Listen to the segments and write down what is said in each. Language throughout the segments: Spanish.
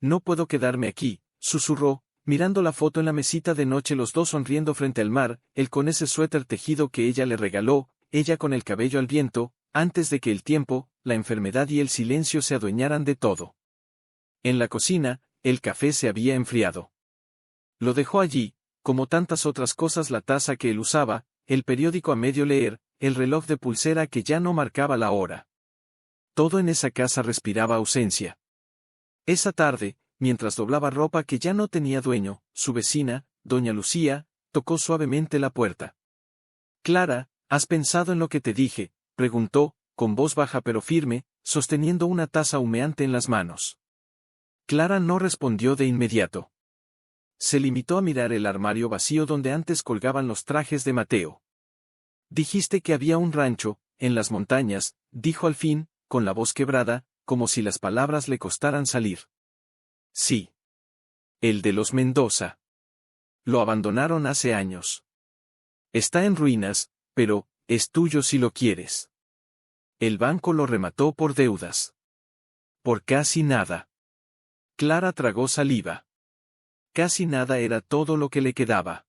No puedo quedarme aquí, susurró, mirando la foto en la mesita de noche, los dos sonriendo frente al mar, él con ese suéter tejido que ella le regaló, ella con el cabello al viento, antes de que el tiempo, la enfermedad y el silencio se adueñaran de todo. En la cocina, el café se había enfriado. Lo dejó allí, como tantas otras cosas, la taza que él usaba, el periódico a medio leer, el reloj de pulsera que ya no marcaba la hora. Todo en esa casa respiraba ausencia. Esa tarde, mientras doblaba ropa que ya no tenía dueño, su vecina, doña Lucía, tocó suavemente la puerta. «Clara, ¿has pensado en lo que te dije?», preguntó, con voz baja pero firme, sosteniendo una taza humeante en las manos. Clara no respondió de inmediato. Se limitó a mirar el armario vacío donde antes colgaban los trajes de Mateo. «Dijiste que había un rancho, en las montañas», dijo al fin, con la voz quebrada, como si las palabras le costaran salir. «Sí. El de los Mendoza. Lo abandonaron hace años. Está en ruinas, pero es tuyo si lo quieres. El banco lo remató por deudas. Por casi nada». Clara tragó saliva. Casi nada era todo lo que le quedaba.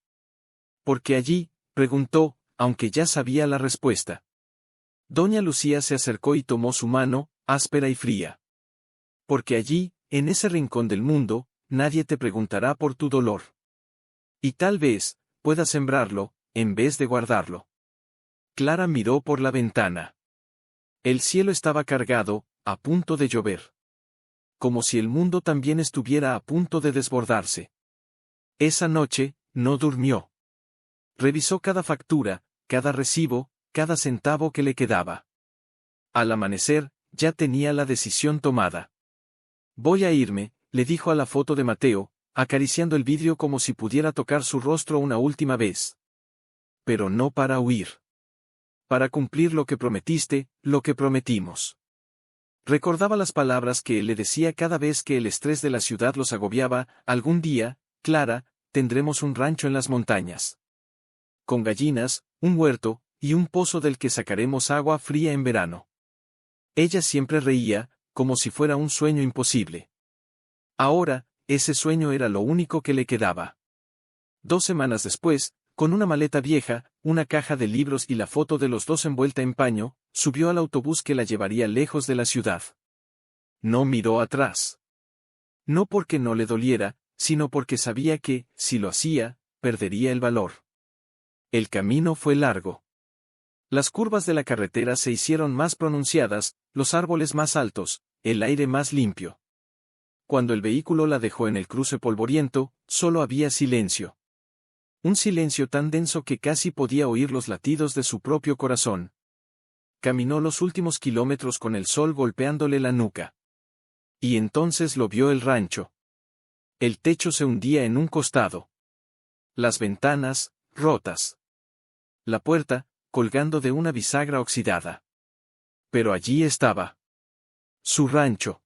«¿Por qué allí?», preguntó, aunque ya sabía la respuesta. Doña Lucía se acercó y tomó su mano, áspera y fría. «Porque allí, en ese rincón del mundo, nadie te preguntará por tu dolor. Y tal vez, puedas sembrarlo, en vez de guardarlo». Clara miró por la ventana. El cielo estaba cargado, a punto de llover. Como si el mundo también estuviera a punto de desbordarse. Esa noche, no durmió. Revisó cada factura, cada recibo, cada centavo que le quedaba. Al amanecer, ya tenía la decisión tomada. «Voy a irme», le dijo a la foto de Mateo, acariciando el vidrio como si pudiera tocar su rostro una última vez. «Pero no para huir. Para cumplir lo que prometiste, lo que prometimos». Recordaba las palabras que él le decía cada vez que el estrés de la ciudad los agobiaba: «Algún día, Clara, tendremos un rancho en las montañas. Con gallinas, un huerto, y un pozo del que sacaremos agua fría en verano». Ella siempre reía, como si fuera un sueño imposible. Ahora, ese sueño era lo único que le quedaba. 2 semanas después, con una maleta vieja, una caja de libros y la foto de los dos envuelta en paño, subió al autobús que la llevaría lejos de la ciudad. No miró atrás. No porque no le doliera, sino porque sabía que, si lo hacía, perdería el valor. El camino fue largo. Las curvas de la carretera se hicieron más pronunciadas, los árboles más altos, el aire más limpio. Cuando el vehículo la dejó en el cruce polvoriento, solo había silencio. Un silencio tan denso que casi podía oír los latidos de su propio corazón. Caminó los últimos kilómetros con el sol golpeándole la nuca. Y entonces lo vio el rancho. El techo se hundía en un costado. Las ventanas, rotas. La puerta, colgando de una bisagra oxidada. Pero allí estaba. Su rancho.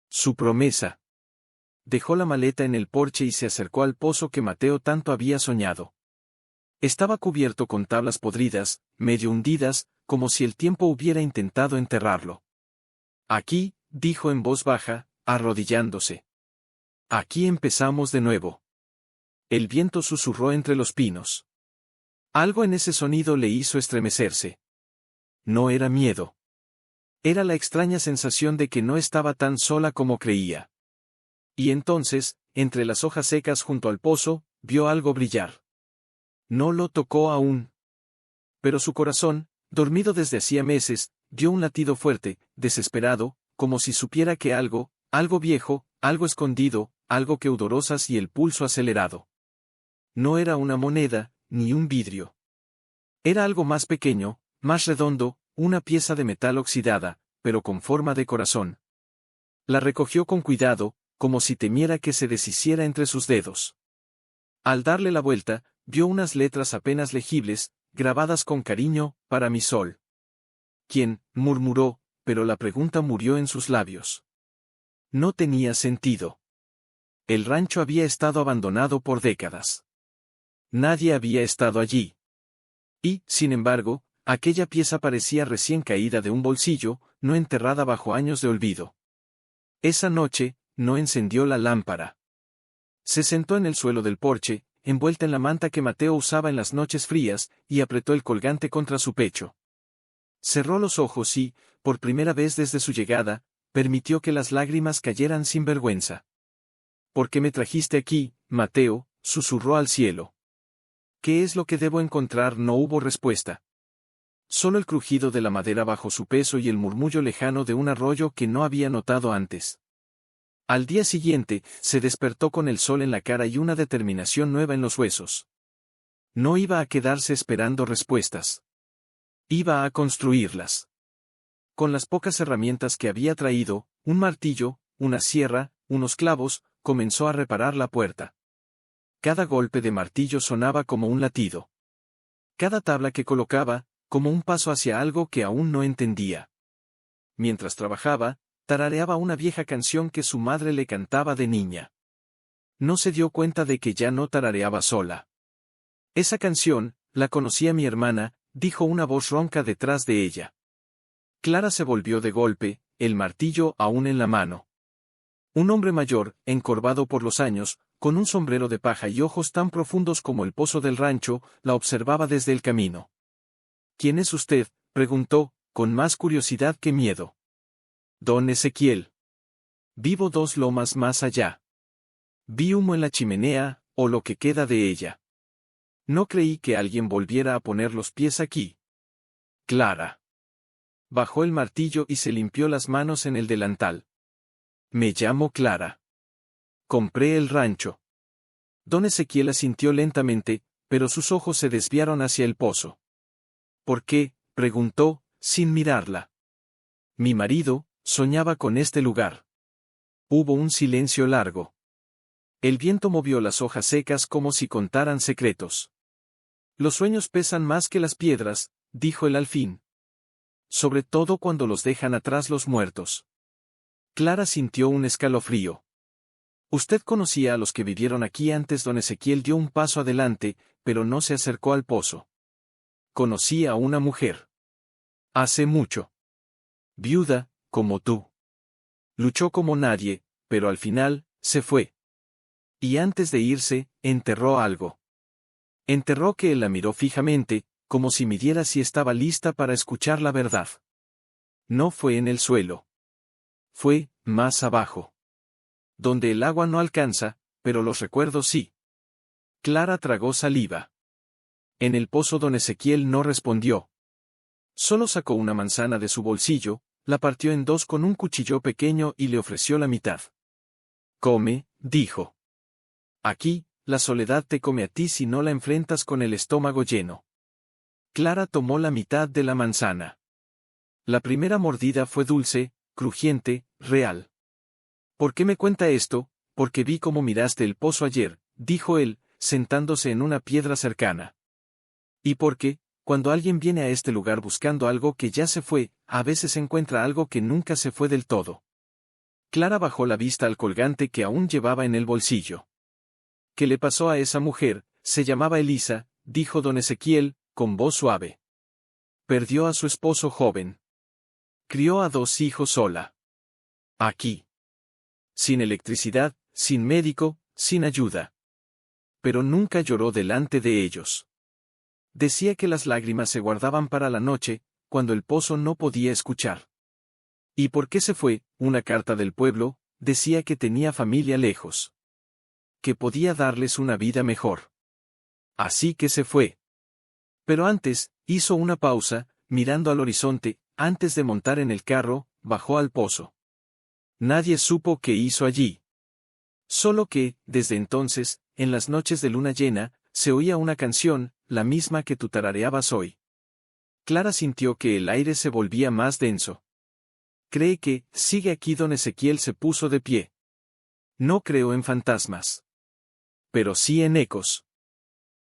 Su promesa. Dejó la maleta en el porche y se acercó al pozo que Mateo tanto había soñado. Estaba cubierto con tablas podridas, medio hundidas, como si el tiempo hubiera intentado enterrarlo. «Aquí», dijo en voz baja, arrodillándose. «Aquí empezamos de nuevo». El viento susurró entre los pinos. Algo en ese sonido le hizo estremecerse. No era miedo. Era la extraña sensación de que no estaba tan sola como creía. Y entonces, entre las hojas secas junto al pozo, vio algo brillar. No lo tocó aún. Pero su corazón, dormido desde hacía meses, dio un latido fuerte, desesperado, como si supiera que algo viejo, algo escondido, algo que udorosas y el pulso acelerado. No era una moneda, ni un vidrio. Era algo más pequeño, más redondo, una pieza de metal oxidada, pero con forma de corazón. La recogió con cuidado, como si temiera que se deshiciera entre sus dedos. Al darle la vuelta, vio unas letras apenas legibles, grabadas con cariño: «Para mi sol». «¿Quién?», murmuró, pero la pregunta murió en sus labios. No tenía sentido. El rancho había estado abandonado por décadas. Nadie había estado allí. Y, sin embargo, aquella pieza parecía recién caída de un bolsillo, no enterrada bajo años de olvido. Esa noche, no encendió la lámpara. Se sentó en el suelo del porche, envuelta en la manta que Mateo usaba en las noches frías, y apretó el colgante contra su pecho. Cerró los ojos y, por primera vez desde su llegada, permitió que las lágrimas cayeran sin vergüenza. ¿Por qué me trajiste aquí, Mateo?, susurró al cielo. ¿Qué es lo que debo encontrar? No hubo respuesta. Solo el crujido de la madera bajo su peso y el murmullo lejano de un arroyo que no había notado antes. Al día siguiente, se despertó con el sol en la cara y una determinación nueva en los huesos. No iba a quedarse esperando respuestas. Iba a construirlas. Con las pocas herramientas que había traído, un martillo, una sierra, unos clavos, comenzó a reparar la puerta. Cada golpe de martillo sonaba como un latido. Cada tabla que colocaba, como un paso hacia algo que aún no entendía. Mientras trabajaba, tarareaba una vieja canción que su madre le cantaba de niña. No se dio cuenta de que ya no tarareaba sola. Esa canción, la conocía mi hermana, dijo una voz ronca detrás de ella. Clara se volvió de golpe, el martillo aún en la mano. Un hombre mayor, encorvado por los años, con un sombrero de paja y ojos tan profundos como el pozo del rancho, la observaba desde el camino. —¿Quién es usted? —preguntó, con más curiosidad que miedo. —Don Ezequiel. Vivo 2 lomas más allá. Vi humo en la chimenea, o lo que queda de ella. No creí que alguien volviera a poner los pies aquí. Clara. Bajó el martillo y se limpió las manos en el delantal. Me llamo Clara. Compré el rancho. Don Ezequiel asintió lentamente, pero sus ojos se desviaron hacia el pozo. ¿Por qué?, preguntó, sin mirarla. Mi marido soñaba con este lugar. Hubo un silencio largo. El viento movió las hojas secas como si contaran secretos. Los sueños pesan más que las piedras, dijo él al fin. Sobre todo cuando los dejan atrás los muertos. Clara sintió un escalofrío. Usted conocía a los que vivieron aquí antes. Don Ezequiel dio un paso adelante, pero no se acercó al pozo. Conocí a una mujer. Hace mucho. Viuda, como tú. Luchó como nadie, pero al final, se fue. Y antes de irse, enterró algo. Enterró que él la miró fijamente, como si midiera si estaba lista para escuchar la verdad. No fue en el suelo. Fue, más abajo. Donde el agua no alcanza, pero los recuerdos sí. Clara tragó saliva. En el pozo don Ezequiel no respondió. Solo sacó una manzana de su bolsillo, la partió en 2 con un cuchillo pequeño y le ofreció la mitad. Come, dijo. Aquí, la soledad te come a ti si no la enfrentas con el estómago lleno. Clara tomó la mitad de la manzana. La primera mordida fue dulce, crujiente, real. ¿Por qué me cuenta esto? Porque vi cómo miraste el pozo ayer, dijo él, sentándose en una piedra cercana. Y porque, cuando alguien viene a este lugar buscando algo que ya se fue, a veces encuentra algo que nunca se fue del todo. Clara bajó la vista al colgante que aún llevaba en el bolsillo. ¿Qué le pasó a esa mujer? Se llamaba Elisa, dijo don Ezequiel, con voz suave. Perdió a su esposo joven. Crió a 2 hijos sola. Aquí. Sin electricidad, sin médico, sin ayuda. Pero nunca lloró delante de ellos. Decía que las lágrimas se guardaban para la noche, cuando el pozo no podía escuchar. ¿Y por qué se fue? Una carta del pueblo, decía que tenía familia lejos. Que podía darles una vida mejor. Así que se fue. Pero antes, hizo una pausa, mirando al horizonte, antes de montar en el carro, bajó al pozo. Nadie supo qué hizo allí. Solo que, desde entonces, en las noches de luna llena, se oía una canción, la misma que tú tarareabas hoy. Clara sintió que el aire se volvía más denso. ¿Cree que, sigue aquí? Don Ezequiel se puso de pie. No creo en fantasmas. Pero sí en ecos.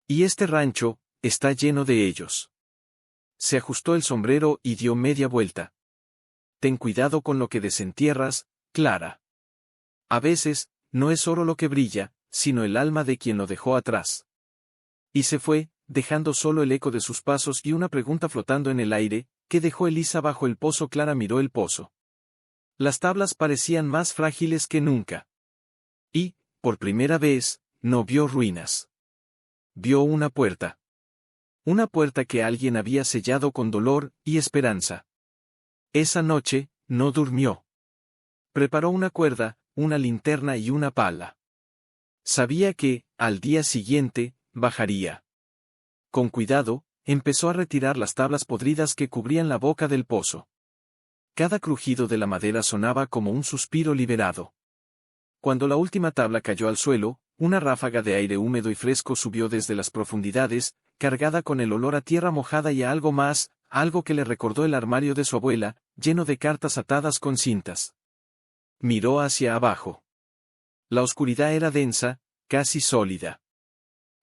Y este rancho, está lleno de ellos. Se ajustó el sombrero y dio media vuelta. Ten cuidado con lo que desentierras, Clara. A veces, no es oro lo que brilla, sino el alma de quien lo dejó atrás. Y se fue, dejando solo el eco de sus pasos y una pregunta flotando en el aire, ¿qué dejó Elisa bajo el pozo? Clara miró el pozo. Las tablas parecían más frágiles que nunca. Y, por primera vez, no vio ruinas. Vio una puerta. Una puerta que alguien había sellado con dolor y esperanza. Esa noche, no durmió. Preparó una cuerda, una linterna y una pala. Sabía que, al día siguiente, bajaría. Con cuidado, empezó a retirar las tablas podridas que cubrían la boca del pozo. Cada crujido de la madera sonaba como un suspiro liberado. Cuando la última tabla cayó al suelo, una ráfaga de aire húmedo y fresco subió desde las profundidades, cargada con el olor a tierra mojada y a algo más, algo que le recordó el armario de su abuela, lleno de cartas atadas con cintas. Miró hacia abajo. La oscuridad era densa, casi sólida.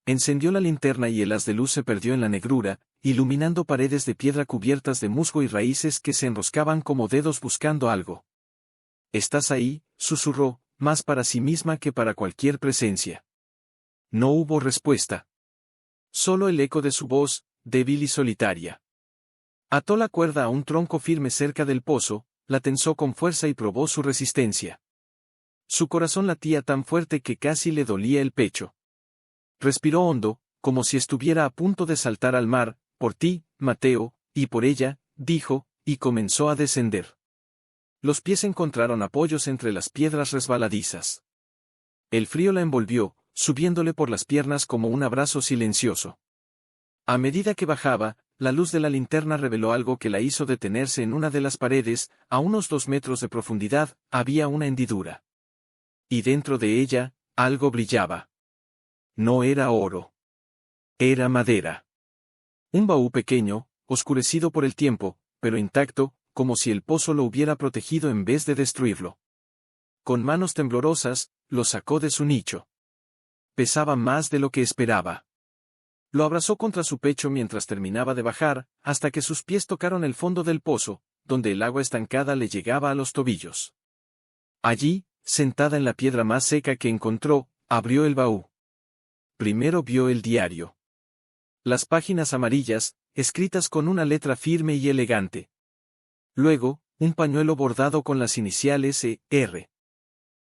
Encendió la linterna y el haz de luz se perdió en la negrura, iluminando paredes de piedra cubiertas de musgo y raíces que se enroscaban como dedos buscando algo. «¿Estás ahí?», susurró, más para sí misma que para cualquier presencia. No hubo respuesta. Solo el eco de su voz, débil y solitaria. Ató la cuerda a un tronco firme cerca del pozo, la tensó con fuerza y probó su resistencia. Su corazón latía tan fuerte que casi le dolía el pecho. Respiró hondo, como si estuviera a punto de saltar al mar, «Por ti, Mateo, y por ella», dijo, y comenzó a descender. Los pies encontraron apoyos entre las piedras resbaladizas. El frío la envolvió, subiéndole por las piernas como un abrazo silencioso. A medida que bajaba, la luz de la linterna reveló algo que la hizo detenerse en una de las paredes, a unos 2 metros de profundidad, había una hendidura. Y dentro de ella, algo brillaba. No era oro. Era madera. Un baúl pequeño, oscurecido por el tiempo, pero intacto, como si el pozo lo hubiera protegido en vez de destruirlo. Con manos temblorosas, lo sacó de su nicho. Pesaba más de lo que esperaba. Lo abrazó contra su pecho mientras terminaba de bajar, hasta que sus pies tocaron el fondo del pozo, donde el agua estancada le llegaba a los tobillos. Allí, sentada en la piedra más seca que encontró, abrió el baúl. Primero vio el diario. Las páginas amarillas, escritas con una letra firme y elegante. Luego, un pañuelo bordado con las iniciales E.R.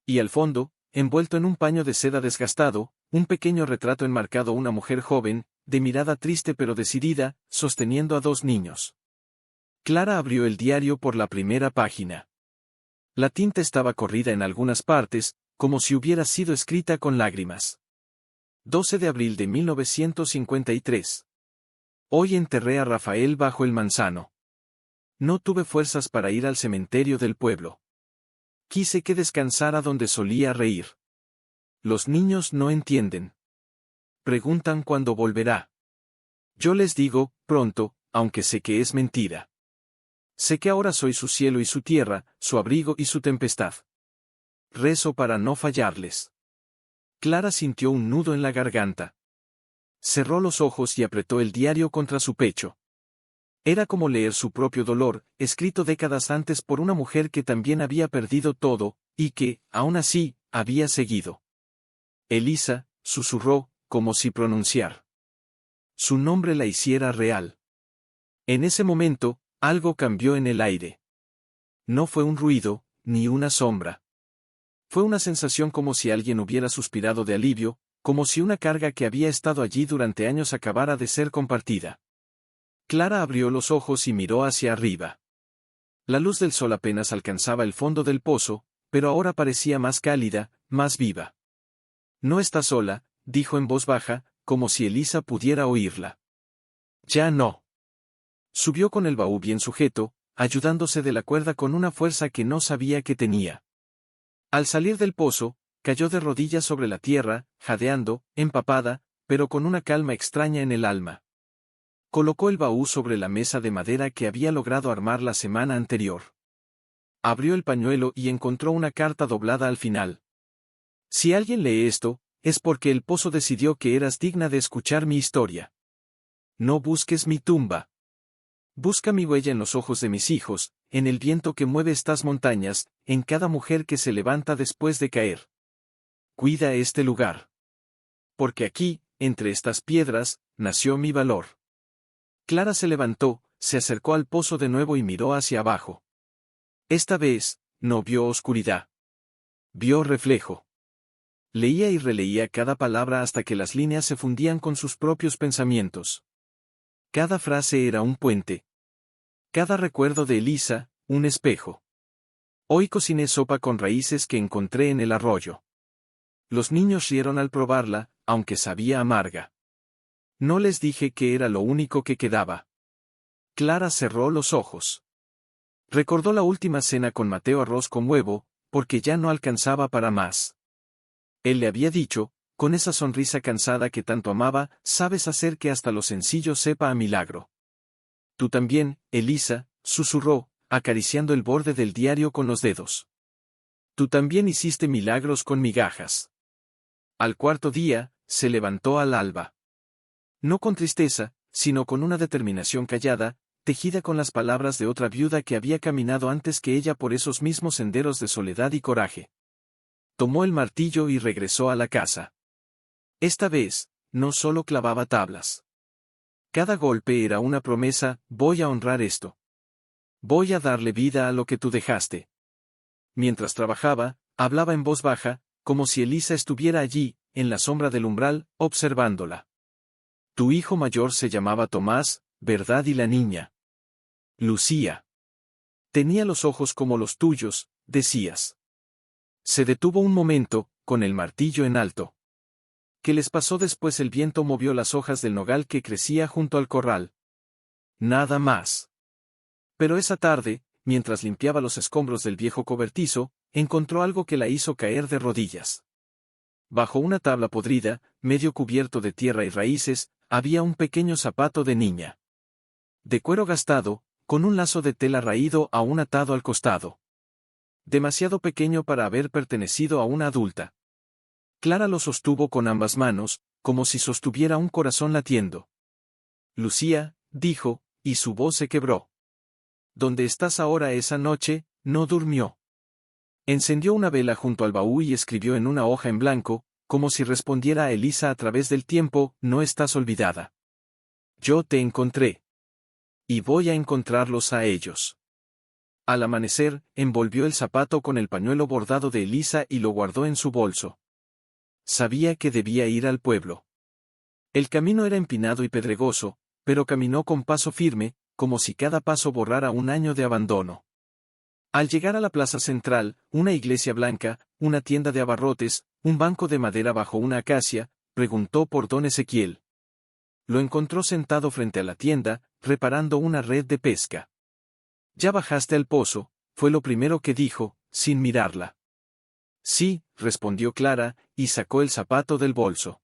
Y al fondo, envuelto en un paño de seda desgastado, un pequeño retrato enmarcado una mujer joven, de mirada triste pero decidida, sosteniendo a 2 niños. Clara abrió el diario por la primera página. La tinta estaba corrida en algunas partes, como si hubiera sido escrita con lágrimas. 12 de abril de 1953. Hoy enterré a Rafael bajo el manzano. No tuve fuerzas para ir al cementerio del pueblo. Quise que descansara donde solía reír. Los niños no entienden. Preguntan cuándo volverá. Yo les digo, pronto, aunque sé que es mentira. Sé que ahora soy su cielo y su tierra, su abrigo y su tempestad. Rezo para no fallarles. Clara sintió un nudo en la garganta. Cerró los ojos y apretó el diario contra su pecho. Era como leer su propio dolor, escrito décadas antes por una mujer que también había perdido todo, y que, aún así, había seguido. Elisa, susurró, como si pronunciar su nombre la hiciera real. En ese momento, algo cambió en el aire. No fue un ruido, ni una sombra. Fue una sensación como si alguien hubiera suspirado de alivio, como si una carga que había estado allí durante años acabara de ser compartida. Clara abrió los ojos y miró hacia arriba. La luz del sol apenas alcanzaba el fondo del pozo, pero ahora parecía más cálida, más viva. «No está sola», dijo en voz baja, como si Elisa pudiera oírla. «Ya no». Subió con el baúl bien sujeto, ayudándose de la cuerda con una fuerza que no sabía que tenía. Al salir del pozo, cayó de rodillas sobre la tierra, jadeando, empapada, pero con una calma extraña en el alma. Colocó el baúl sobre la mesa de madera que había logrado armar la semana anterior. Abrió el pañuelo y encontró una carta doblada al final. «Si alguien lee esto, es porque el pozo decidió que eras digna de escuchar mi historia. No busques mi tumba. Busca mi huella en los ojos de mis hijos, en el viento que mueve estas montañas, en cada mujer que se levanta después de caer. Cuida este lugar. Porque aquí, entre estas piedras, nació mi valor». Clara se levantó, se acercó al pozo de nuevo y miró hacia abajo. Esta vez, no vio oscuridad. Vio reflejo. Leía y releía cada palabra hasta que las líneas se fundían con sus propios pensamientos. Cada frase era un puente. Cada recuerdo de Elisa, un espejo. Hoy cociné sopa con raíces que encontré en el arroyo. Los niños rieron al probarla, aunque sabía amarga. No les dije que era lo único que quedaba. Clara cerró los ojos. Recordó la última cena con Mateo, arroz con huevo, porque ya no alcanzaba para más. Él le había dicho, con esa sonrisa cansada que tanto amaba, sabes hacer que hasta lo sencillo sepa a milagro. Tú también, Elisa, susurró, acariciando el borde del diario con los dedos. Tú también hiciste milagros con migajas. Al cuarto día, se levantó al alba. No con tristeza, sino con una determinación callada, tejida con las palabras de otra viuda que había caminado antes que ella por esos mismos senderos de soledad y coraje. Tomó el martillo y regresó a la casa. Esta vez, no solo clavaba tablas. Cada golpe era una promesa: voy a honrar esto. Voy a darle vida a lo que tú dejaste. Mientras trabajaba, hablaba en voz baja, como si Elisa estuviera allí, en la sombra del umbral, observándola. Tu hijo mayor se llamaba Tomás, ¿verdad? Y la niña. Lucía. Tenía los ojos como los tuyos, decías. Se detuvo un momento, con el martillo en alto. ¿Qué les pasó después? El viento movió las hojas del nogal que crecía junto al corral. Nada más. Pero esa tarde, mientras limpiaba los escombros del viejo cobertizo, encontró algo que la hizo caer de rodillas. Bajo una tabla podrida, medio cubierto de tierra y raíces, había un pequeño zapato de niña. De cuero gastado, con un lazo de tela raído aún atado al costado. Demasiado pequeño para haber pertenecido a una adulta. Clara lo sostuvo con ambas manos, como si sostuviera un corazón latiendo. Lucía, dijo, y su voz se quebró. ¿Dónde estás ahora? Esa noche, no durmió. Encendió una vela junto al baúl y escribió en una hoja en blanco, como si respondiera a Elisa a través del tiempo: no estás olvidada. Yo te encontré. Y voy a encontrarlos a ellos. Al amanecer, envolvió el zapato con el pañuelo bordado de Elisa y lo guardó en su bolso. Sabía que debía ir al pueblo. El camino era empinado y pedregoso, pero caminó con paso firme, como si cada paso borrara un año de abandono. Al llegar a la plaza central, una iglesia blanca, una tienda de abarrotes, un banco de madera bajo una acacia, preguntó por don Ezequiel. Lo encontró sentado frente a la tienda, reparando una red de pesca. ¿Ya bajaste al pozo?, fue lo primero que dijo, sin mirarla. Sí, respondió Clara, y sacó el zapato del bolso.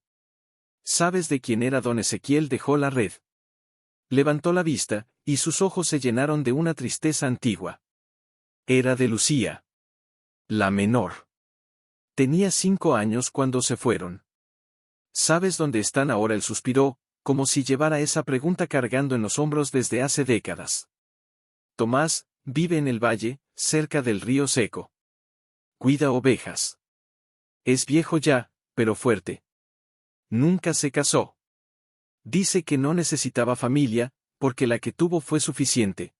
¿Sabes de quién era don Ezequiel? Dejó la red. Levantó la vista, y sus ojos se llenaron de una tristeza antigua. Era de Lucía. La menor. Tenía 5 años cuando se fueron. ¿Sabes dónde están ahora? Él suspiró, como si llevara esa pregunta cargando en los hombros desde hace décadas. Tomás, vive en el valle, cerca del río seco. Cuida ovejas. Es viejo ya, pero fuerte. Nunca se casó. Dice que no necesitaba familia, porque la que tuvo fue suficiente.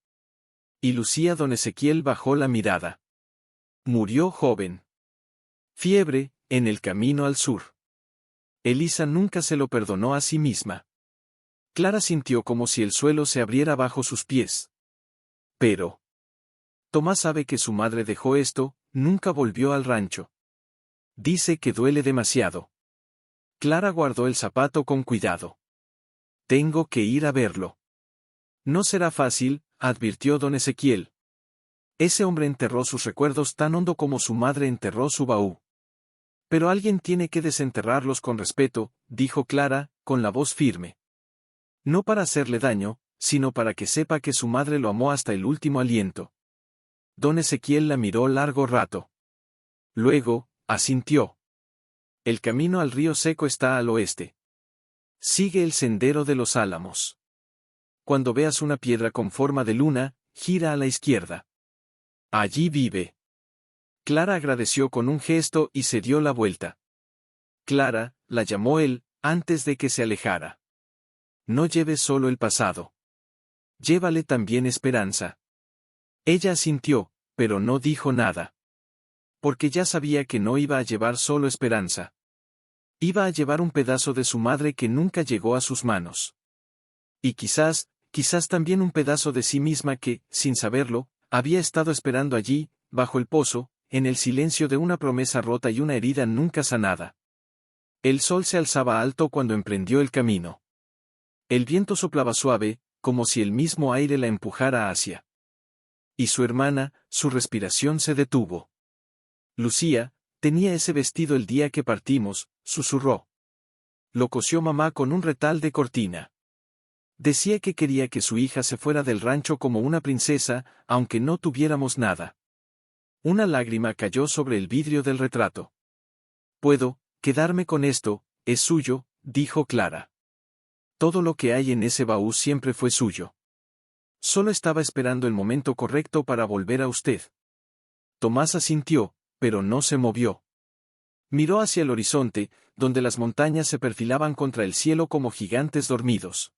Y Lucía. Don Ezequiel bajó la mirada. Murió joven. Fiebre, en el camino al sur. Elisa nunca se lo perdonó a sí misma. Clara sintió como si el suelo se abriera bajo sus pies. Pero Tomás sabe que su madre dejó esto, nunca volvió al rancho. Dice que duele demasiado. Clara guardó el zapato con cuidado. Tengo que ir a verlo. No será fácil, advirtió don Ezequiel. Ese hombre enterró sus recuerdos tan hondo como su madre enterró su baúl. Pero alguien tiene que desenterrarlos con respeto, dijo Clara, con la voz firme. No para hacerle daño, sino para que sepa que su madre lo amó hasta el último aliento. Don Ezequiel la miró largo rato. Luego, asintió. El camino al río seco está al oeste. Sigue el sendero de los álamos. Cuando veas una piedra con forma de luna, gira a la izquierda. Allí vive. Clara agradeció con un gesto y se dio la vuelta. Clara, la llamó él, antes de que se alejara. No lleves solo el pasado. Llévale también esperanza. Ella asintió, pero no dijo nada. Porque ya sabía que no iba a llevar solo esperanza. Iba a llevar un pedazo de su madre que nunca llegó a sus manos. Y quizás también un pedazo de sí misma que, sin saberlo, había estado esperando allí, bajo el pozo, en el silencio de una promesa rota y una herida nunca sanada. El sol se alzaba alto cuando emprendió el camino. El viento soplaba suave, como si el mismo aire la empujara hacia. Y su hermana, su respiración se detuvo. Lucía, tenía ese vestido el día que partimos, susurró. Lo cosió mamá con un retal de cortina. Decía que quería que su hija se fuera del rancho como una princesa, aunque no tuviéramos nada. Una lágrima cayó sobre el vidrio del retrato. Puedo quedarme con esto, es suyo, dijo Clara. Todo lo que hay en ese baúl siempre fue suyo. Solo estaba esperando el momento correcto para volver a usted. Tomás asintió, pero no se movió. Miró hacia el horizonte, donde las montañas se perfilaban contra el cielo como gigantes dormidos.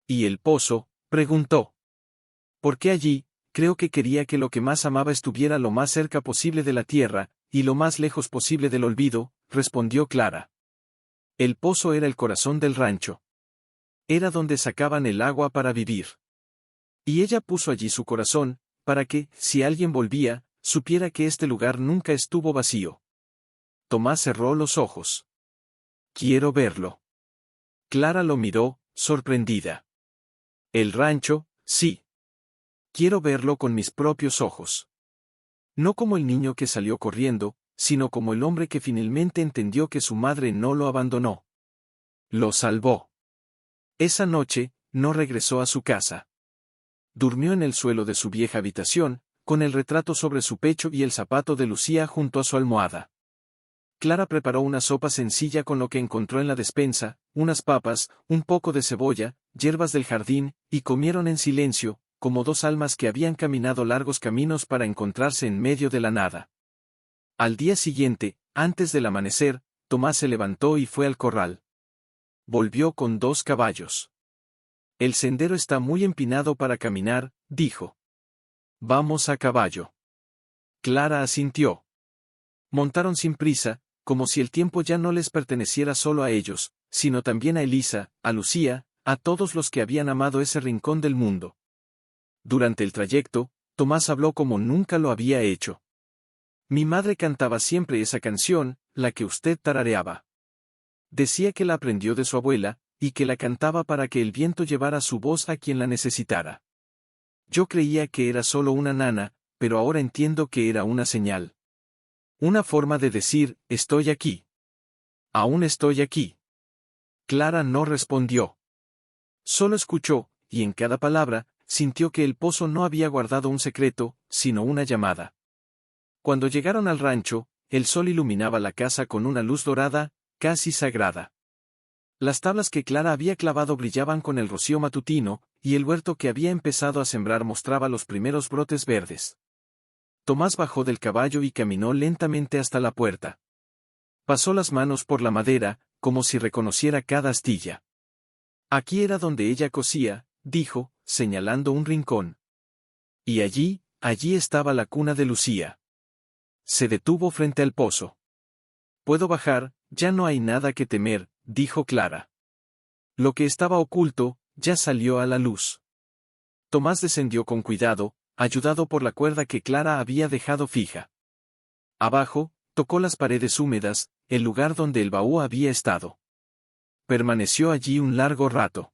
¿Y el pozo?, preguntó. ¿Por qué allí? Creo que quería que lo que más amaba estuviera lo más cerca posible de la tierra, y lo más lejos posible del olvido, respondió Clara. El pozo era el corazón del rancho. Era donde sacaban el agua para vivir. Y ella puso allí su corazón, para que, si alguien volvía, supiera que este lugar nunca estuvo vacío. Tomás cerró los ojos. Quiero verlo. Clara lo miró, sorprendida. El rancho, sí. Quiero verlo con mis propios ojos. No como el niño que salió corriendo, sino como el hombre que finalmente entendió que su madre no lo abandonó. Lo salvó. Esa noche, no regresó a su casa. Durmió en el suelo de su vieja habitación, con el retrato sobre su pecho y el zapato de Lucía junto a su almohada. Clara preparó una sopa sencilla con lo que encontró en la despensa, unas papas, un poco de cebolla, hierbas del jardín, y comieron en silencio, como dos almas que habían caminado largos caminos para encontrarse en medio de la nada. Al día siguiente, antes del amanecer, Tomás se levantó y fue al corral. Volvió con 2 caballos. El sendero está muy empinado para caminar, dijo. Vamos a caballo. Clara asintió. Montaron sin prisa, como si el tiempo ya no les perteneciera solo a ellos, sino también a Elisa, a Lucía, a todos los que habían amado ese rincón del mundo. Durante el trayecto, Tomás habló como nunca lo había hecho. Mi madre cantaba siempre esa canción, la que usted tarareaba. Decía que la aprendió de su abuela, y que la cantaba para que el viento llevara su voz a quien la necesitara. Yo creía que era solo una nana, pero ahora entiendo que era una señal. Una forma de decir, estoy aquí. Aún estoy aquí. Clara no respondió. Solo escuchó, y en cada palabra, sintió que el pozo no había guardado un secreto, sino una llamada. Cuando llegaron al rancho, el sol iluminaba la casa con una luz dorada, casi sagrada. Las tablas que Clara había clavado brillaban con el rocío matutino, y el huerto que había empezado a sembrar mostraba los primeros brotes verdes. Tomás bajó del caballo y caminó lentamente hasta la puerta. Pasó las manos por la madera, como si reconociera cada astilla. Aquí era donde ella cosía, dijo, señalando un rincón. Y allí estaba la cuna de Lucía. Se detuvo frente al pozo. Puedo bajar, ya no hay nada que temer, dijo Clara. Lo que estaba oculto, ya salió a la luz. Tomás descendió con cuidado, ayudado por la cuerda que Clara había dejado fija. Abajo, tocó las paredes húmedas, el lugar donde el baúl había estado. Permaneció allí un largo rato.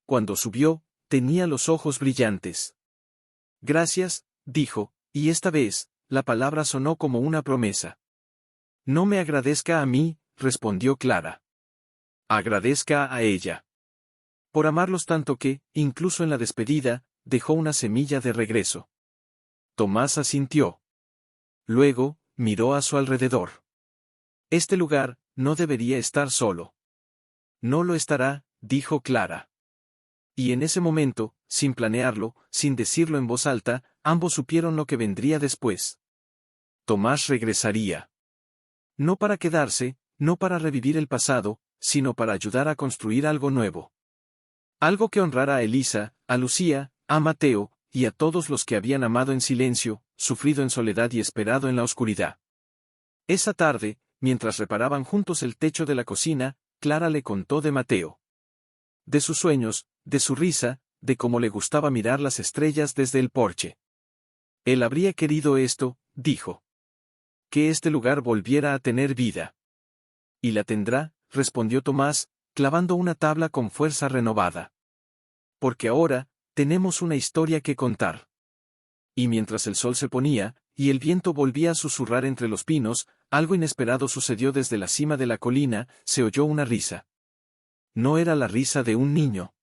Cuando subió, tenía los ojos brillantes. Gracias, dijo, y esta vez, la palabra sonó como una promesa. No me agradezca a mí, respondió Clara. Agradezca a ella. Por amarlos tanto que, incluso en la despedida, dejó una semilla de regreso. Tomás asintió. Luego, miró a su alrededor. Este lugar, no debería estar solo. No lo estará, dijo Clara. Y en ese momento, sin planearlo, sin decirlo en voz alta, ambos supieron lo que vendría después. Tomás regresaría. No para quedarse, no para revivir el pasado, sino para ayudar a construir algo nuevo. Algo que honrara a Elisa, a Lucía, a Mateo, y a todos los que habían amado en silencio, sufrido en soledad y esperado en la oscuridad. Esa tarde, mientras reparaban juntos el techo de la cocina, Clara le contó de Mateo. De sus sueños, de su risa, de cómo le gustaba mirar las estrellas desde el porche. Él habría querido esto, dijo. Que este lugar volviera a tener vida. Y la tendrá, respondió Tomás, clavando una tabla con fuerza renovada. Porque ahora, tenemos una historia que contar. Y mientras el sol se ponía, y el viento volvía a susurrar entre los pinos, algo inesperado sucedió desde la cima de la colina, se oyó una risa. No era la risa de un niño.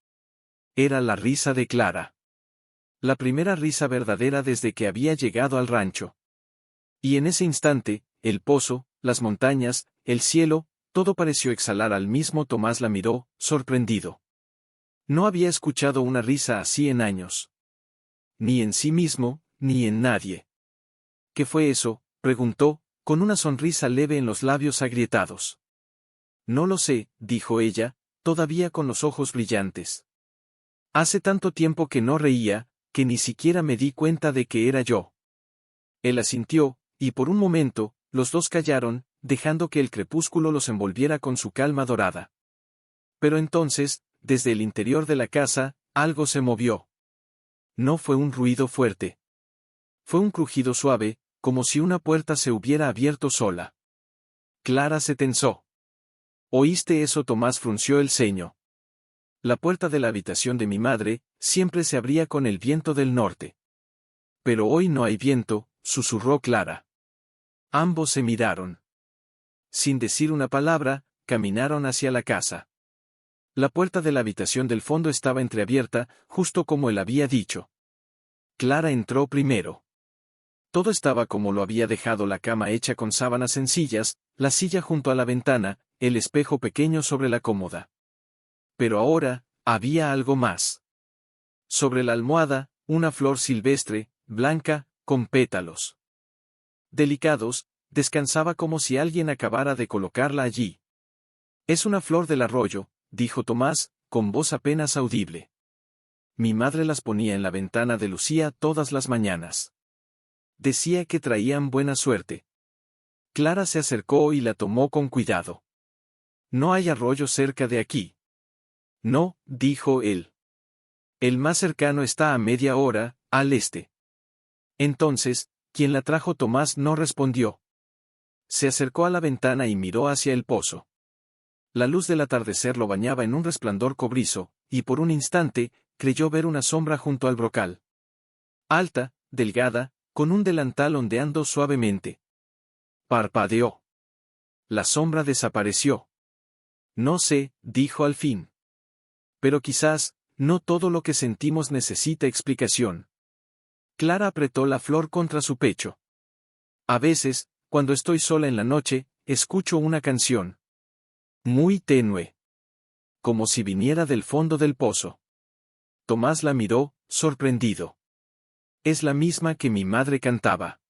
Era la risa de Clara. La primera risa verdadera desde que había llegado al rancho. Y en ese instante, el pozo, las montañas, el cielo, todo pareció exhalar al mismo. Tomás la miró, sorprendido. No había escuchado una risa así en años. Ni en sí mismo, ni en nadie. ¿Qué fue eso?, preguntó, con una sonrisa leve en los labios agrietados. No lo sé, dijo ella, todavía con los ojos brillantes. Hace tanto tiempo que no reía, que ni siquiera me di cuenta de que era yo. Él asintió, y por un momento, los dos callaron, dejando que el crepúsculo los envolviera con su calma dorada. Pero entonces, desde el interior de la casa, algo se movió. No fue un ruido fuerte. Fue un crujido suave, como si una puerta se hubiera abierto sola. Clara se tensó. ¿Oíste eso? Tomás frunció el ceño. La puerta de la habitación de mi madre, siempre se abría con el viento del norte. Pero hoy no hay viento, susurró Clara. Ambos se miraron. Sin decir una palabra, caminaron hacia la casa. La puerta de la habitación del fondo estaba entreabierta, justo como él había dicho. Clara entró primero. Todo estaba como lo había dejado: la cama hecha con sábanas sencillas, la silla junto a la ventana, el espejo pequeño sobre la cómoda. Pero ahora, había algo más. Sobre la almohada, una flor silvestre, blanca, con pétalos delicados, descansaba como si alguien acabara de colocarla allí. Es una flor del arroyo, dijo Tomás, con voz apenas audible. Mi madre las ponía en la ventana de Lucía todas las mañanas. Decía que traían buena suerte. Clara se acercó y la tomó con cuidado. No hay arroyo cerca de aquí. No, dijo él. El más cercano está a media hora, al este. Entonces, ¿quién la trajo? Tomás no respondió. Se acercó a la ventana y miró hacia el pozo. La luz del atardecer lo bañaba en un resplandor cobrizo, y por un instante, creyó ver una sombra junto al brocal. Alta, delgada, con un delantal ondeando suavemente. Parpadeó. La sombra desapareció. No sé, dijo al fin. Pero quizás, no todo lo que sentimos necesita explicación. Clara apretó la flor contra su pecho. A veces, cuando estoy sola en la noche, escucho una canción. Muy tenue. Como si viniera del fondo del pozo. Tomás la miró, sorprendido. Es la misma que mi madre cantaba.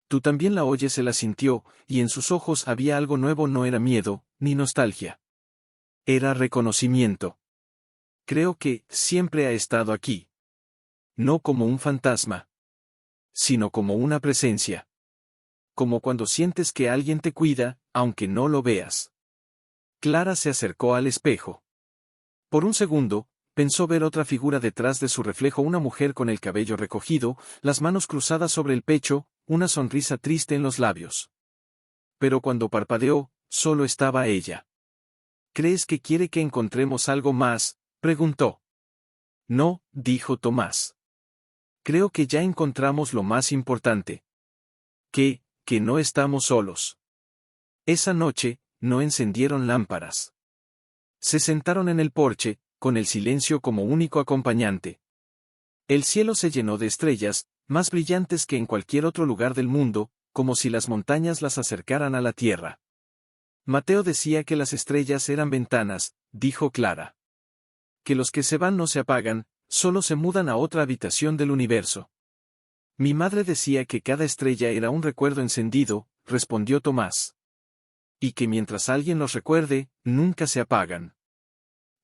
Tú también la oyes. Él asintió, y en sus ojos había algo nuevo. No era miedo, ni nostalgia. Era reconocimiento. Creo que siempre ha estado aquí. No como un fantasma, sino como una presencia. Como cuando sientes que alguien te cuida, aunque no lo veas. Clara se acercó al espejo. Por un segundo, pensó ver otra figura detrás de su reflejo: una mujer con el cabello recogido, las manos cruzadas sobre el pecho, una sonrisa triste en los labios. Pero cuando parpadeó, solo estaba ella. ¿Crees que quiere que encontremos algo más?, preguntó. No, dijo Tomás. Creo que ya encontramos lo más importante. Que no estamos solos. Esa noche, no encendieron lámparas. Se sentaron en el porche, con el silencio como único acompañante. El cielo se llenó de estrellas, más brillantes que en cualquier otro lugar del mundo, como si las montañas las acercaran a la tierra. Mateo decía que las estrellas eran ventanas, dijo Clara. Que los que se van no se apagan, solo se mudan a otra habitación del universo. Mi madre decía que cada estrella era un recuerdo encendido, respondió Tomás. Y que mientras alguien los recuerde, nunca se apagan.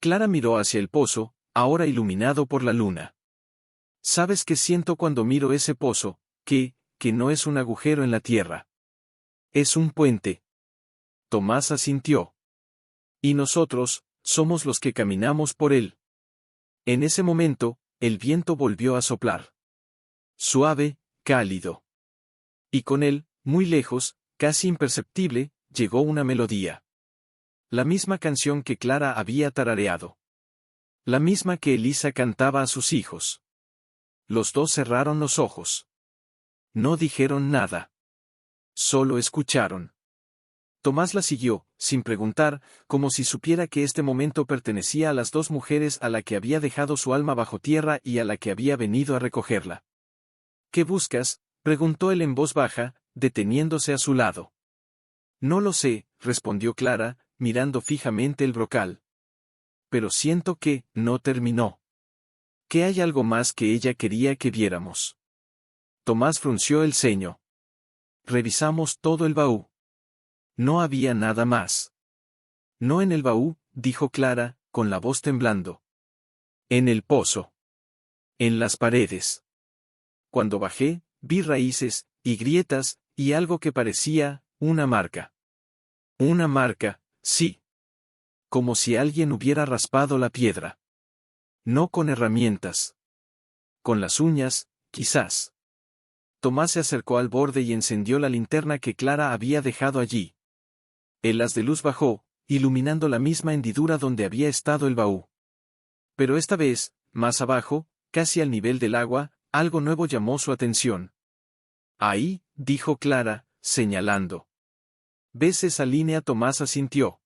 Clara miró hacia el pozo, ahora iluminado por la luna. ¿Sabes qué siento cuando miro ese pozo? Que no es un agujero en la tierra. Es un puente. Tomás asintió. Y nosotros, somos los que caminamos por él. En ese momento, el viento volvió a soplar. Suave, cálido. Y con él, muy lejos, casi imperceptible, llegó una melodía. La misma canción que Clara había tarareado. La misma que Elisa cantaba a sus hijos. Los dos cerraron los ojos. No dijeron nada. Solo escucharon. Tomás la siguió, sin preguntar, como si supiera que este momento pertenecía a las dos mujeres a la que había dejado su alma bajo tierra y a la que había venido a recogerla. ¿Qué buscas?, preguntó él en voz baja, deteniéndose a su lado. No lo sé, respondió Clara, mirando fijamente el brocal. Pero siento que, no terminó. Que hay algo más que ella quería que viéramos. Tomás frunció el ceño. Revisamos todo el baúl. No había nada más. No en el baúl, dijo Clara, con la voz temblando. En el pozo. En las paredes. Cuando bajé, vi raíces, y grietas, y algo que parecía, una marca. Una marca, sí. Como si alguien hubiera raspado la piedra. No con herramientas. Con las uñas, quizás. Tomás se acercó al borde y encendió la linterna que Clara había dejado allí. El haz de luz bajó, iluminando la misma hendidura donde había estado el baúl. Pero esta vez, más abajo, casi al nivel del agua, algo nuevo llamó su atención. Ahí, dijo Clara, señalando. ¿Ves esa línea? Tomás asintió.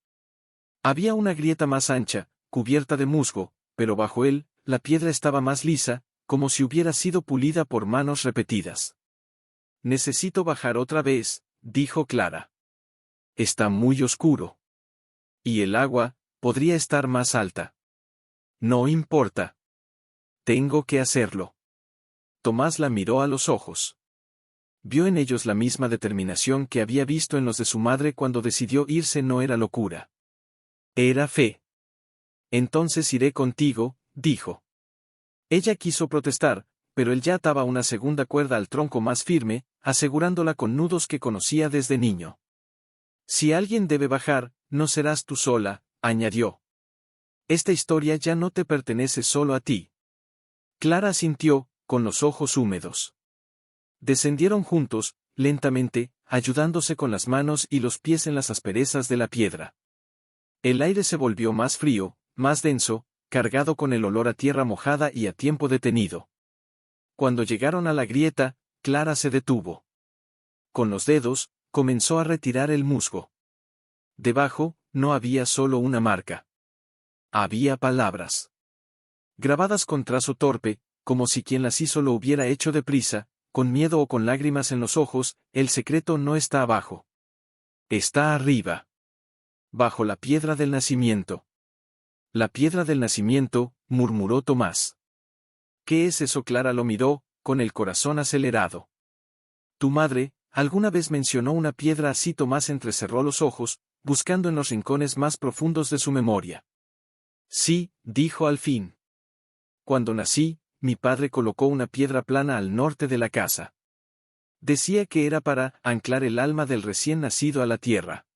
Había una grieta más ancha, cubierta de musgo, pero bajo él, la piedra estaba más lisa, como si hubiera sido pulida por manos repetidas. Necesito bajar otra vez, dijo Clara. Está muy oscuro. Y el agua, podría estar más alta. No importa. Tengo que hacerlo. Tomás la miró a los ojos. Vio en ellos la misma determinación que había visto en los de su madre cuando decidió irse. No era locura. Era fe. Entonces iré contigo, dijo. Ella quiso protestar, pero él ya ataba una segunda cuerda al tronco más firme, asegurándola con nudos que conocía desde niño. Si alguien debe bajar, no serás tú sola, añadió. Esta historia ya no te pertenece solo a ti. Clara asintió, con los ojos húmedos. Descendieron juntos, lentamente, ayudándose con las manos y los pies en las asperezas de la piedra. El aire se volvió más frío, más denso, cargado con el olor a tierra mojada y a tiempo detenido. Cuando llegaron a la grieta, Clara se detuvo. Con los dedos, comenzó a retirar el musgo. Debajo, no había solo una marca. Había palabras. Grabadas con trazo torpe, como si quien las hizo lo hubiera hecho deprisa, con miedo o con lágrimas en los ojos. El secreto no está abajo. Está arriba. Bajo la piedra del nacimiento. La piedra del nacimiento, murmuró Tomás. ¿Qué es eso? Clara lo miró, con el corazón acelerado. Tu madre, alguna vez mencionó una piedra así. Tomás entrecerró los ojos, buscando en los rincones más profundos de su memoria. Sí, dijo al fin. Cuando nací, mi padre colocó una piedra plana al norte de la casa. Decía que era para anclar el alma del recién nacido a la tierra.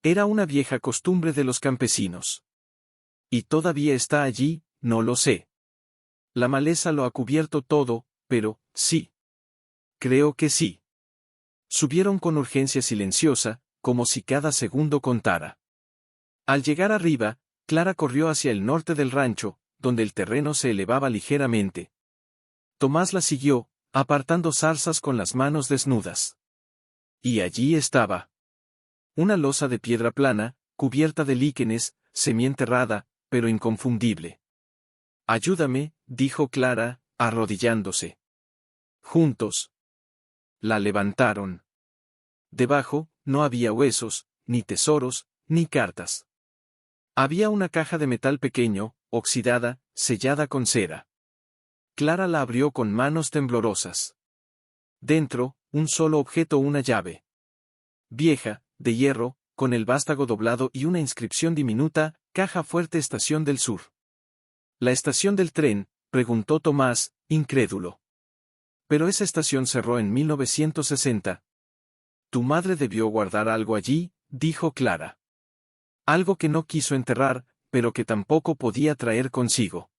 Era una vieja costumbre de los campesinos. Y todavía está allí, no lo sé. La maleza lo ha cubierto todo, pero, sí. Creo que sí. Subieron con urgencia silenciosa, como si cada segundo contara. Al llegar arriba, Clara corrió hacia el norte del rancho, donde el terreno se elevaba ligeramente. Tomás la siguió, apartando zarzas con las manos desnudas. Y allí estaba. Una losa de piedra plana, cubierta de líquenes, semienterrada, pero inconfundible. Ayúdame, dijo Clara, arrodillándose. Juntos. La levantaron. Debajo, no había huesos, ni tesoros, ni cartas. Había una caja de metal pequeño, oxidada, sellada con cera. Clara la abrió con manos temblorosas. Dentro, un solo objeto, una llave. Vieja, de hierro, con el vástago doblado y una inscripción diminuta: Caja Fuerte Estación del Sur. ¿La estación del tren?, preguntó Tomás, incrédulo. Pero esa estación cerró en 1960. Tu madre debió guardar algo allí, dijo Clara. Algo que no quiso enterrar, pero que tampoco podía traer consigo.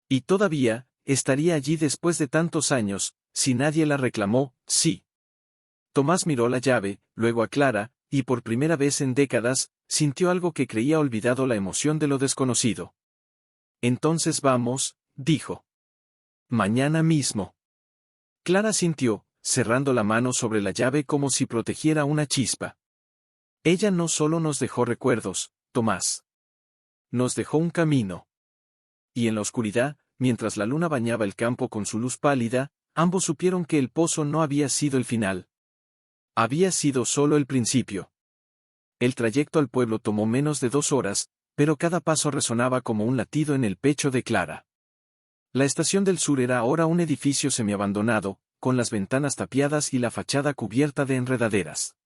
Y todavía, estaría allí después de tantos años, si nadie la reclamó, sí. Tomás miró la llave, luego a Clara, y por primera vez en décadas, sintió algo que creía olvidado, la emoción de lo desconocido. Entonces vamos, dijo. Mañana mismo. Clara sintió, cerrando la mano sobre la llave como si protegiera una chispa. Ella no solo nos dejó recuerdos, Tomás. Nos dejó un camino. Y en la oscuridad, mientras la luna bañaba el campo con su luz pálida, ambos supieron que el pozo no había sido el final. Había sido solo el principio. El trayecto al pueblo tomó menos de 2 horas, pero cada paso resonaba como un latido en el pecho de Clara. La estación del sur era ahora un edificio semiabandonado, con las ventanas tapiadas y la fachada cubierta de enredaderas.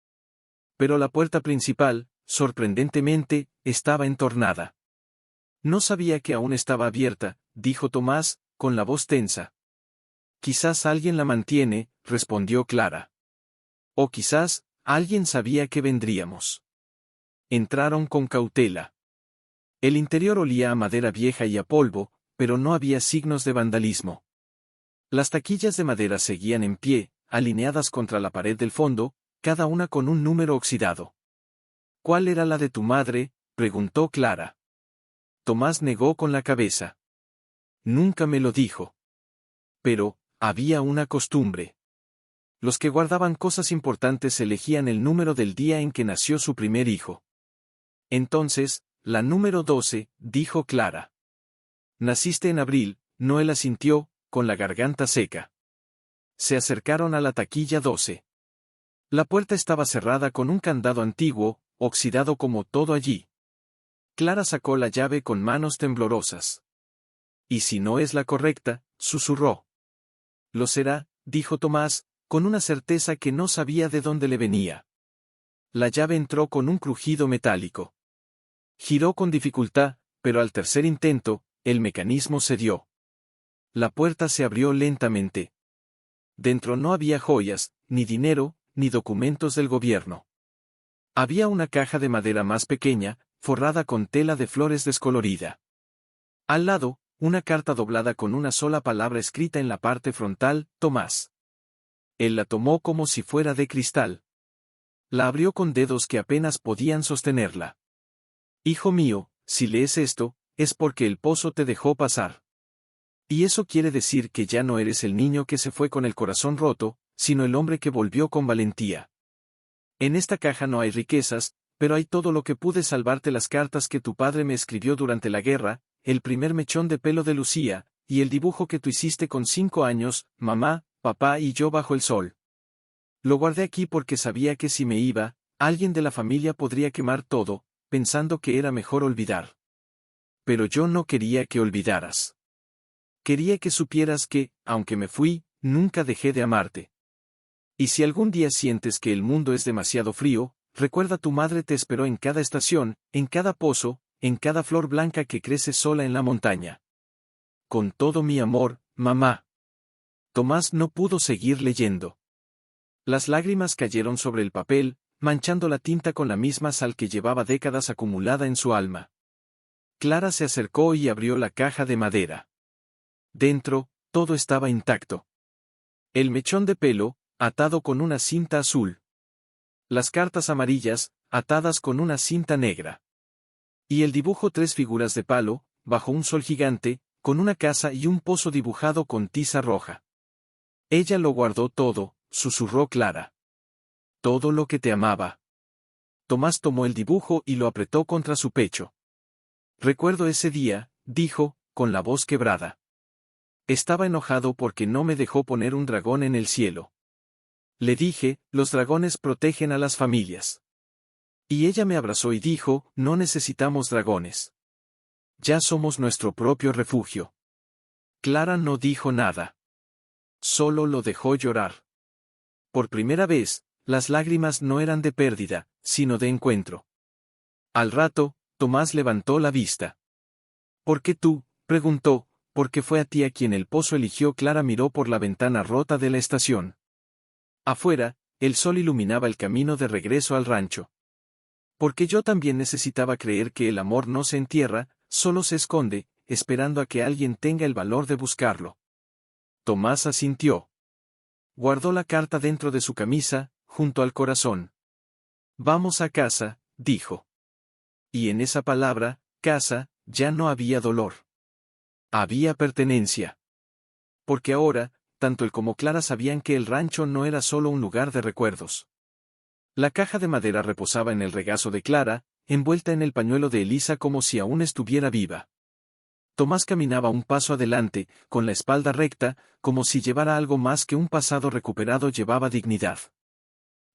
Pero la puerta principal, sorprendentemente, estaba entornada. No sabía que aún estaba abierta, dijo Tomás, con la voz tensa. Quizás alguien la mantiene, respondió Clara. O quizás, alguien sabía que vendríamos. Entraron con cautela. El interior olía a madera vieja y a polvo, pero no había signos de vandalismo. Las taquillas de madera seguían en pie, alineadas contra la pared del fondo, cada una con un número oxidado. ¿Cuál era la de tu madre?, preguntó Clara. Tomás negó con la cabeza. Nunca me lo dijo. Pero, había una costumbre. Los que guardaban cosas importantes elegían el número del día en que nació su primer hijo. Entonces, la número 12, dijo Clara. Naciste en abril, Noel asintió, con la garganta seca. Se acercaron a la taquilla 12. La puerta estaba cerrada con un candado antiguo, oxidado como todo allí. Clara sacó la llave con manos temblorosas. «¿Y si no es la correcta?», susurró. «Lo será», dijo Tomás, con una certeza que no sabía de dónde le venía. La llave entró con un crujido metálico. Giró con dificultad, pero al tercer intento, el mecanismo cedió. La puerta se abrió lentamente. Dentro no había joyas, ni dinero, ni documentos del gobierno. Había una caja de madera más pequeña, forrada con tela de flores descolorida. Al lado, una carta doblada con una sola palabra escrita en la parte frontal, Tomás. Él la tomó como si fuera de cristal. La abrió con dedos que apenas podían sostenerla. «Hijo mío, si lees esto, es porque el pozo te dejó pasar. Y eso quiere decir que ya no eres el niño que se fue con el corazón roto, sino el hombre que volvió con valentía. En esta caja no hay riquezas, pero hay todo lo que pude salvarte: las cartas que tu padre me escribió durante la guerra, el primer mechón de pelo de Lucía, y el dibujo que tú hiciste con 5 años, mamá, papá y yo bajo el sol. Lo guardé aquí porque sabía que si me iba, alguien de la familia podría quemar todo, pensando que era mejor olvidar. Pero yo no quería que olvidaras. Quería que supieras que, aunque me fui, nunca dejé de amarte. Y si algún día sientes que el mundo es demasiado frío, recuerda, tu madre te esperó en cada estación, en cada pozo, en cada flor blanca que crece sola en la montaña. Con todo mi amor, mamá». Tomás no pudo seguir leyendo. Las lágrimas cayeron sobre el papel, manchando la tinta con la misma sal que llevaba décadas acumulada en su alma. Clara se acercó y abrió la caja de madera. Dentro, todo estaba intacto. El mechón de pelo, atado con una cinta azul. Las cartas amarillas, atadas con una cinta negra. Y el dibujo: 3 figuras de palo, bajo un sol gigante, con una casa y un pozo dibujado con tiza roja. Ella lo guardó todo, susurró Clara. Todo lo que te amaba. Tomás tomó el dibujo y lo apretó contra su pecho. Recuerdo ese día, dijo, con la voz quebrada. Estaba enojado porque no me dejó poner un dragón en el cielo. Le dije, los dragones protegen a las familias. Y ella me abrazó y dijo, no necesitamos dragones. Ya somos nuestro propio refugio. Clara no dijo nada. Solo lo dejó llorar. Por primera vez, las lágrimas no eran de pérdida, sino de encuentro. Al rato, Tomás levantó la vista. ¿Por qué tú?, preguntó, porque fue a ti a quien el pozo eligió. Clara miró por la ventana rota de la estación. Afuera, el sol iluminaba el camino de regreso al rancho. Porque yo también necesitaba creer que el amor no se entierra, solo se esconde, esperando a que alguien tenga el valor de buscarlo. Tomás asintió. Guardó la carta dentro de su camisa, junto al corazón. Vamos a casa, dijo. Y en esa palabra, casa, ya no había dolor. Había pertenencia. Porque ahora, tanto él como Clara sabían que el rancho no era solo un lugar de recuerdos. La caja de madera reposaba en el regazo de Clara, envuelta en el pañuelo de Elisa como si aún estuviera viva. Tomás caminaba un paso adelante, con la espalda recta, como si llevara algo más que un pasado recuperado llevaba dignidad.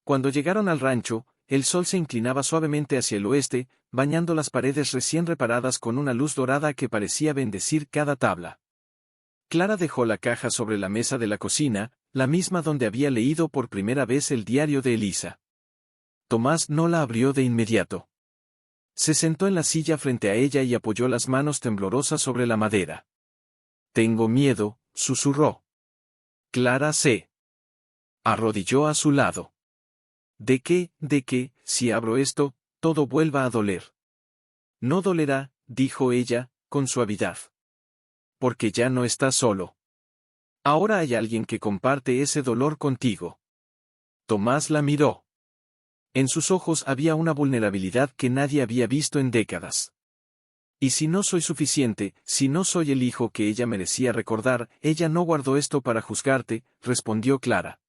Cuando llegaron al rancho, el sol se inclinaba suavemente hacia el oeste, bañando las paredes recién reparadas con una luz dorada que parecía bendecir cada tabla. Clara dejó la caja sobre la mesa de la cocina, la misma donde había leído por primera vez el diario de Elisa. Tomás no la abrió de inmediato. Se sentó en la silla frente a ella y apoyó las manos temblorosas sobre la madera. Tengo miedo, susurró. Clara se arrodilló a su lado. ¿De qué, si abro esto, todo vuelva a doler? No dolerá, dijo ella, con suavidad. Porque ya no estás solo. Ahora hay alguien que comparte ese dolor contigo. Tomás la miró. En sus ojos había una vulnerabilidad que nadie había visto en décadas. Y si no soy suficiente, si no soy el hijo que ella merecía recordar, ella no guardó esto para juzgarte, respondió Clara.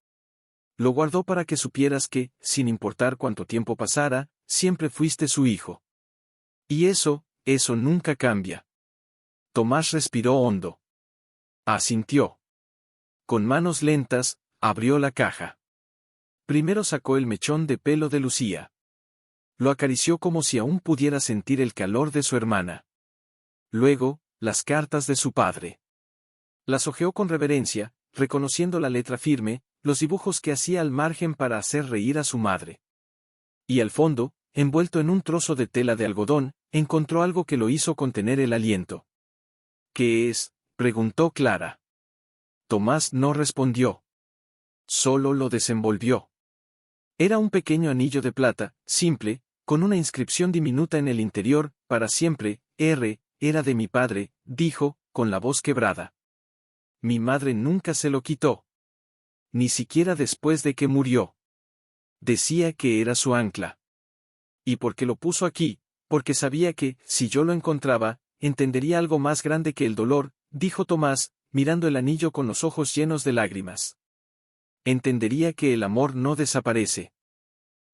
Lo guardó para que supieras que, sin importar cuánto tiempo pasara, siempre fuiste su hijo. Y eso nunca cambia. Tomás respiró hondo. Asintió. Con manos lentas, abrió la caja. Primero sacó el mechón de pelo de Lucía. Lo acarició como si aún pudiera sentir el calor de su hermana. Luego, las cartas de su padre. Las hojeó con reverencia, reconociendo la letra firme, los dibujos que hacía al margen para hacer reír a su madre. Y al fondo, envuelto en un trozo de tela de algodón, encontró algo que lo hizo contener el aliento. ¿Qué es?, preguntó Clara. Tomás no respondió. Solo lo desenvolvió. Era un pequeño anillo de plata, simple, con una inscripción diminuta en el interior, para siempre, era de mi padre, dijo, con la voz quebrada. Mi madre nunca se lo quitó. Ni siquiera después de que murió. Decía que era su ancla. ¿Y por qué lo puso aquí? Porque sabía que, si yo lo encontraba, entendería algo más grande que el dolor, dijo Tomás, mirando el anillo con los ojos llenos de lágrimas. Entendería que el amor no desaparece.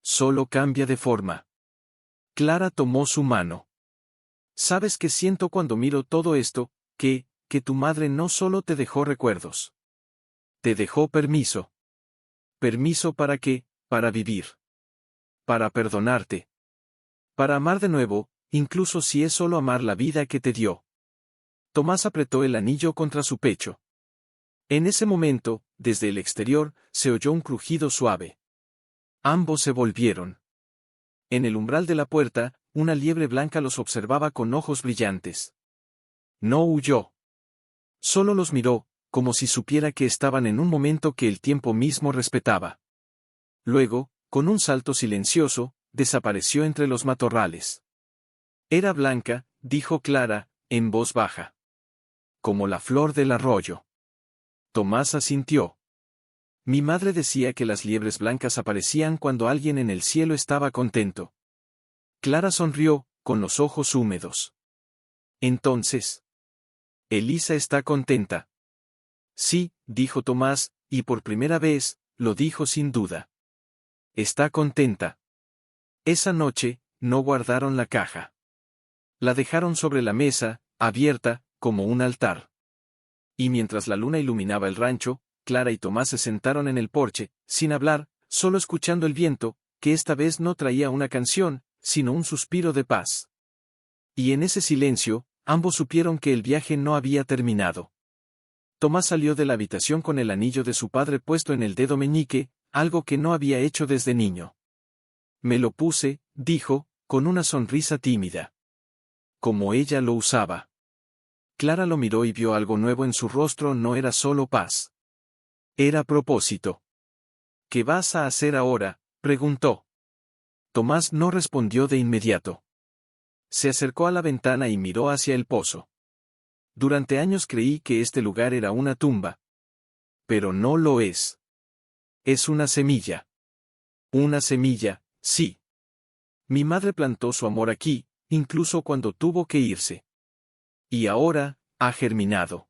Solo cambia de forma. Clara tomó su mano. ¿Sabes qué siento cuando miro todo esto? Que tu madre no solo te dejó recuerdos. Te dejó permiso. ¿Permiso para qué? Para vivir. Para perdonarte. Para amar de nuevo, incluso si es solo amar la vida que te dio. Tomás apretó el anillo contra su pecho. En ese momento, desde el exterior, se oyó un crujido suave. Ambos se volvieron. En el umbral de la puerta, una liebre blanca los observaba con ojos brillantes. No huyó. Solo los miró, como si supiera que estaban en un momento que el tiempo mismo respetaba. Luego, con un salto silencioso, desapareció entre los matorrales. Era blanca, dijo Clara, en voz baja. Como la flor del arroyo. Tomás asintió. Mi madre decía que las liebres blancas aparecían cuando alguien en el cielo estaba contento. Clara sonrió, con los ojos húmedos. Entonces. Elisa está contenta. Sí, dijo Tomás, y por primera vez, lo dijo sin duda. Está contenta. Esa noche, no guardaron la caja. La dejaron sobre la mesa, abierta, como un altar. Y mientras la luna iluminaba el rancho, Clara y Tomás se sentaron en el porche, sin hablar, solo escuchando el viento, que esta vez no traía una canción, sino un suspiro de paz. Y en ese silencio, ambos supieron que el viaje no había terminado. Tomás salió de la habitación con el anillo de su padre puesto en el dedo meñique, algo que no había hecho desde niño. Me lo puse, dijo, con una sonrisa tímida. Como ella lo usaba. Clara lo miró y vio algo nuevo en su rostro, no era solo paz. Era propósito. ¿Qué vas a hacer ahora?, preguntó. Tomás no respondió de inmediato. Se acercó a la ventana y miró hacia el pozo. Durante años creí que este lugar era una tumba. Pero no lo es. Es una semilla. Una semilla, sí. Mi madre plantó su amor aquí, incluso cuando tuvo que irse. Y ahora, ha germinado.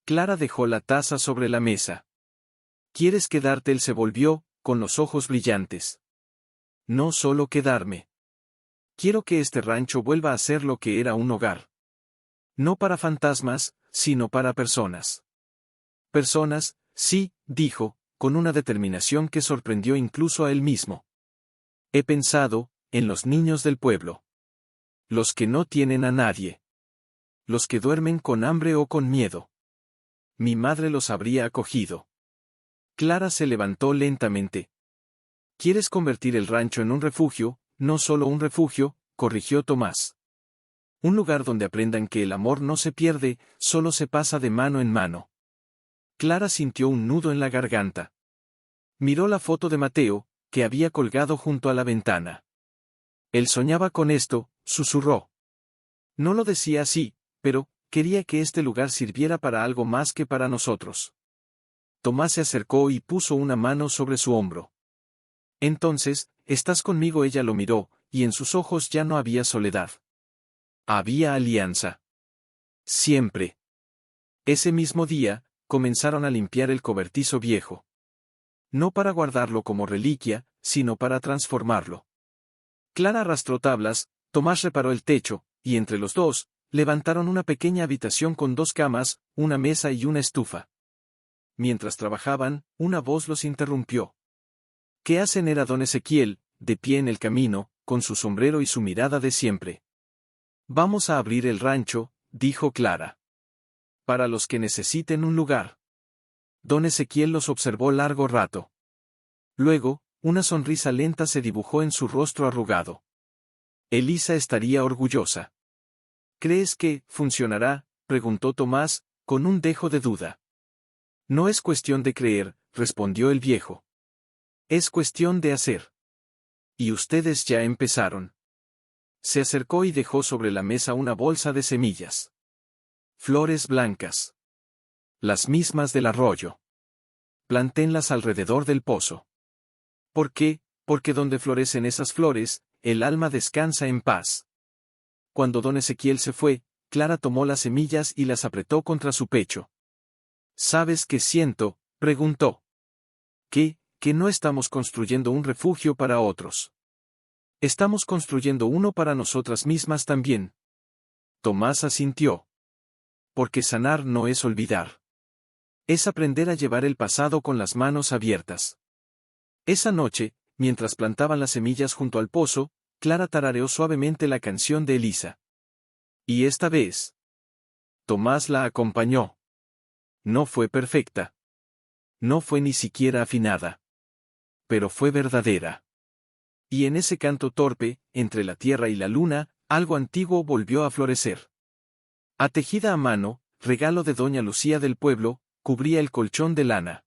Clara dejó la taza sobre la mesa. ¿Quieres quedarte? Él se volvió, con los ojos brillantes. No solo quedarme. Quiero que este rancho vuelva a ser lo que era un hogar. No para fantasmas, sino para personas. Personas, sí, dijo, con una determinación que sorprendió incluso a él mismo. He pensado, en los niños del pueblo. Los que no tienen a nadie. Los que duermen con hambre o con miedo. Mi madre los habría acogido. Clara se levantó lentamente. ¿Quieres convertir el rancho en un refugio, no solo un refugio?, corrigió Tomás. Un lugar donde aprendan que el amor no se pierde, solo se pasa de mano en mano. Clara sintió un nudo en la garganta. Miró la foto de Mateo, que había colgado junto a la ventana. Él soñaba con esto, susurró. No lo decía así, pero quería que este lugar sirviera para algo más que para nosotros. Tomás se acercó y puso una mano sobre su hombro. Entonces, ¿estás conmigo? Ella lo miró, y en sus ojos ya no había soledad. Había alianza. Siempre. Ese mismo día, comenzaron a limpiar el cobertizo viejo. No para guardarlo como reliquia, sino para transformarlo. Clara arrastró tablas, Tomás reparó el techo, y entre los dos, levantaron una pequeña habitación con 2 camas, una mesa y una estufa. Mientras trabajaban, una voz los interrumpió. ¿Qué hacen? Era don Ezequiel, de pie en el camino, con su sombrero y su mirada de siempre. Vamos a abrir el rancho, dijo Clara. Para los que necesiten un lugar. Don Ezequiel los observó largo rato. Luego, una sonrisa lenta se dibujó en su rostro arrugado. Elisa estaría orgullosa. ¿Crees que funcionará?, preguntó Tomás, con un dejo de duda. No es cuestión de creer, respondió el viejo. Es cuestión de hacer. Y ustedes ya empezaron. Se acercó y dejó sobre la mesa una bolsa de semillas. Flores blancas. Las mismas del arroyo. Planténlas alrededor del pozo. ¿Por qué? Porque donde florecen esas flores, el alma descansa en paz. Cuando don Ezequiel se fue, Clara tomó las semillas y las apretó contra su pecho. ¿Sabes qué siento?, preguntó. Que no estamos construyendo un refugio para otros. Estamos construyendo uno para nosotras mismas también. Tomás asintió. Porque sanar no es olvidar. Es aprender a llevar el pasado con las manos abiertas. Esa noche, mientras plantaban las semillas junto al pozo, Clara tarareó suavemente la canción de Elisa. Y esta vez, Tomás la acompañó. No fue perfecta. No fue ni siquiera afinada. Pero fue verdadera. Y en ese canto torpe, entre la tierra y la luna, algo antiguo volvió a florecer. Atejida a mano, regalo de doña Lucía del pueblo, cubría el colchón de lana.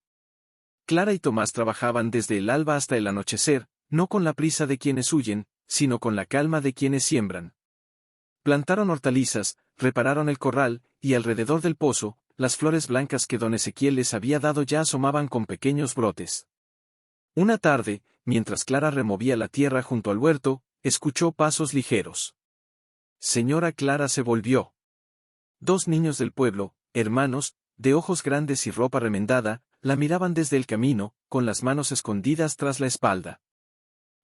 Clara y Tomás trabajaban desde el alba hasta el anochecer, no con la prisa de quienes huyen, sino con la calma de quienes siembran. Plantaron hortalizas, repararon el corral, y alrededor del pozo, las flores blancas que don Ezequiel les había dado ya asomaban con pequeños brotes. Una tarde, mientras Clara removía la tierra junto al huerto, escuchó pasos ligeros. Señora Clara se volvió. 2 niños del pueblo, hermanos, de ojos grandes y ropa remendada, la miraban desde el camino, con las manos escondidas tras la espalda.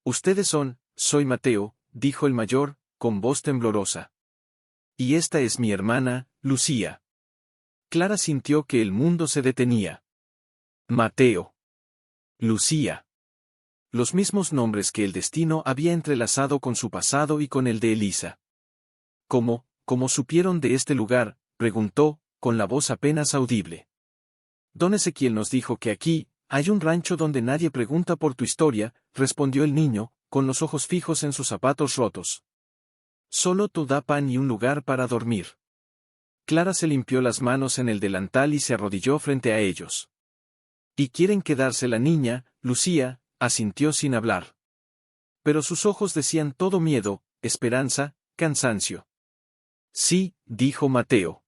Ustedes soy Mateo, dijo el mayor, con voz temblorosa. Y esta es mi hermana, Lucía. Clara sintió que el mundo se detenía. Mateo. Lucía. Los mismos nombres que el destino había entrelazado con su pasado y con el de Elisa. ¿Cómo supieron de este lugar?, preguntó, con la voz apenas audible. Don Ezequiel nos dijo que aquí, hay un rancho donde nadie pregunta por tu historia, respondió el niño, con los ojos fijos en sus zapatos rotos. Solo tú da pan y un lugar para dormir. Clara se limpió las manos en el delantal y se arrodilló frente a ellos. ¿Y quieren quedarse? La niña, Lucía, asintió sin hablar. Pero sus ojos decían todo miedo, esperanza, cansancio. Sí, dijo Mateo.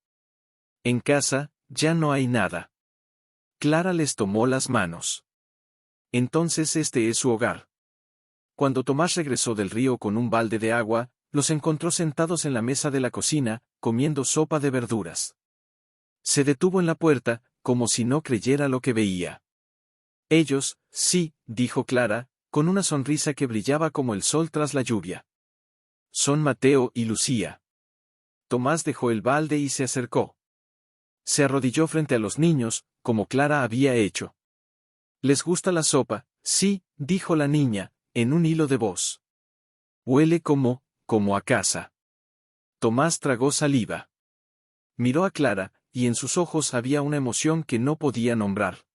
En casa, ya no hay nada. Clara les tomó las manos. Entonces este es su hogar. Cuando Tomás regresó del río con un balde de agua, los encontró sentados en la mesa de la cocina, comiendo sopa de verduras. Se detuvo en la puerta, como si no creyera lo que veía. Ellos, sí, dijo Clara, con una sonrisa que brillaba como el sol tras la lluvia. Son Mateo y Lucía. Tomás dejó el balde y se acercó. Se arrodilló frente a los niños, como Clara había hecho. ¿Les gusta la sopa? Sí, dijo la niña, en un hilo de voz. Huele como a casa. Tomás tragó saliva. Miró a Clara, y en sus ojos había una emoción que no podía nombrar.